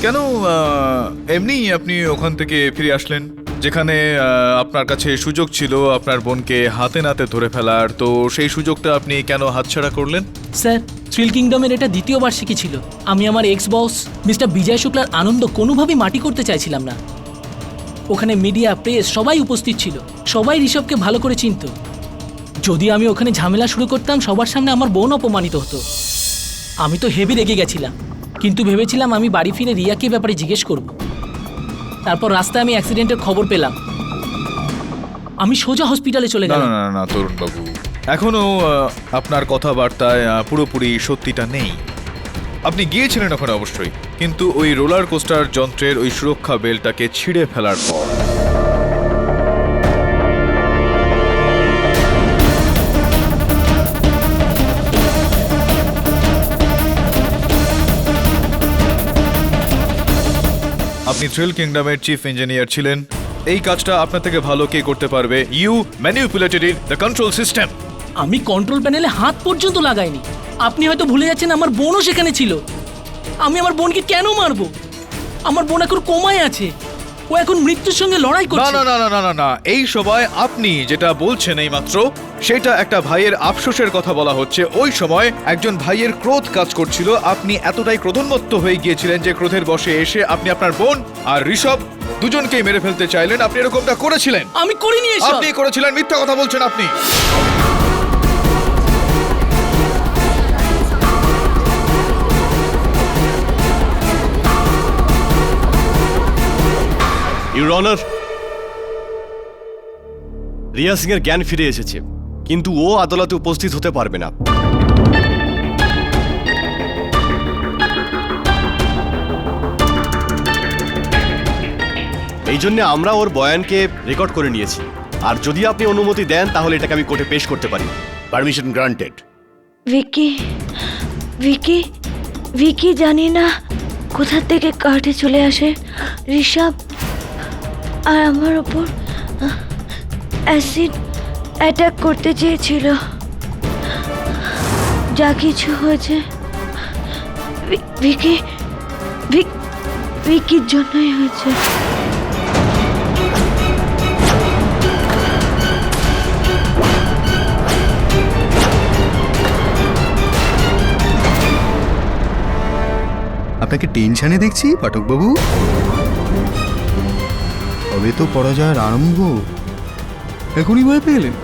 Speaker 8: কেন এমনি আপনি ওখান থেকে ফিরে আসলেন, যেখানে আপনার কাছে সুযোগ ছিল আপনার বোনকে হাতে নাতে ধরে ফেলার, তো সেই সুযোগটা আপনি কেন হাতছাড়া করলেন?
Speaker 13: স্যার, থ্রিল কিংডমের এটা দ্বিতীয় বার্ষিকী ছিল। আমি আমার এক্স বস মিস্টার বিজয় শুক্লার আনন্দ কোনোভাবেই মাটি করতে চাইছিলাম না। ওখানে মিডিয়া, প্রেস সবাই উপস্থিত ছিল। সবাই ঋষভকে ভালো করে চিনত। যদি আমি ওখানে ঝামেলা শুরু করতাম, সবার সামনে আমার বোন অপমানিত হতো। আমি তো হেভি রেগে গেছিলাম, কিন্তু ভেবেছিলাম আমি বাড়ি ফিরে রিয়াকে ব্যাপারে জিজ্ঞেস করব। তারপর রাস্তায় আমি অ্যাক্সিডেন্টের খবর পেলাম। আমি সোজা হসপিটালে চলে গেলাম।
Speaker 8: না না না তরুণবাবু, এখনো আপনার কথাবার্তায় পুরোপুরি সত্যিটা নেই। আপনি গিয়েছিলেন ওখানে অবশ্যই, কিন্তু ওই রোলার কোস্টার যন্ত্রের ওই সুরক্ষা বেল্টটাকে ছিঁড়ে ফেলার পর আপনি থ্রিল কিংডমের চিফ ইঞ্জিনিয়ার ছিলেন। এই কাজটা আপনার থেকে ভালো কে করতে পারবে? You manipulated the control system.
Speaker 13: আমি কন্ট্রোল প্যানেলে হাত পর্যন্ত লাগাইনি। আপনি হয়তো ভুলে যাচ্ছেন আমার বোনও সেখানে ছিল। আমি আমার বোনকে কেন মারবো? আমার বোন এখন কোমায় আছে, ও এখন মৃত্যুর সঙ্গে লড়াই করছে।
Speaker 8: না না না না না না, এই সময় আপনি যেটা বলছেন এই মাত্র, সেটা একটা ভাইয়ের আফসোসের কথা বলা হচ্ছে। ওই সময় একজন ভাইয়ের ক্রোধ কাজ করছিল। আপনি এতটাই ক্রোধোন্মত্ত হয়ে গিয়েছিলেন যে ক্রোধের বশে এসে আপনি আপনার বোন আর ঋষভ দুজনকেই মেরে ফেলতে চাইলেন। আপনি এরকমটা করেছিলেন?
Speaker 13: আমি করিনি এসব।
Speaker 8: আপনি করেছিলেন, মিথ্যা কথা বলছেন আপনি।
Speaker 6: ইউর অনার, রিয়া সিং এর জ্ঞান ফিরে এসেছে, কিন্তু ও আদালতে উপস্থিত হতে পারবে না। এই জন্য আমরা ওর বয়ানকে রেকর্ড করে নিয়েছি, আর যদি আপনি অনুমতি দেন তাহলে এটাকে আমি কোর্টে পেশ করতে পারি।
Speaker 5: Permission granted.
Speaker 4: ভিকি ভিকি ভিকি জানি না কোথা থেকে কাটে চলে আসে। ঋষভ আর আমার ওপর অ্যাসিড অ্যাটাক করতে চেয়েছিল। যা কিছু হয়েছে ভিকির জন্যই হয়েছে।
Speaker 14: আপনাকে টেনশনে দেখছি পাঠকবাবু। তবে তো পরাজয়ের আরম্ভ, এখনই ভয় পেলেন?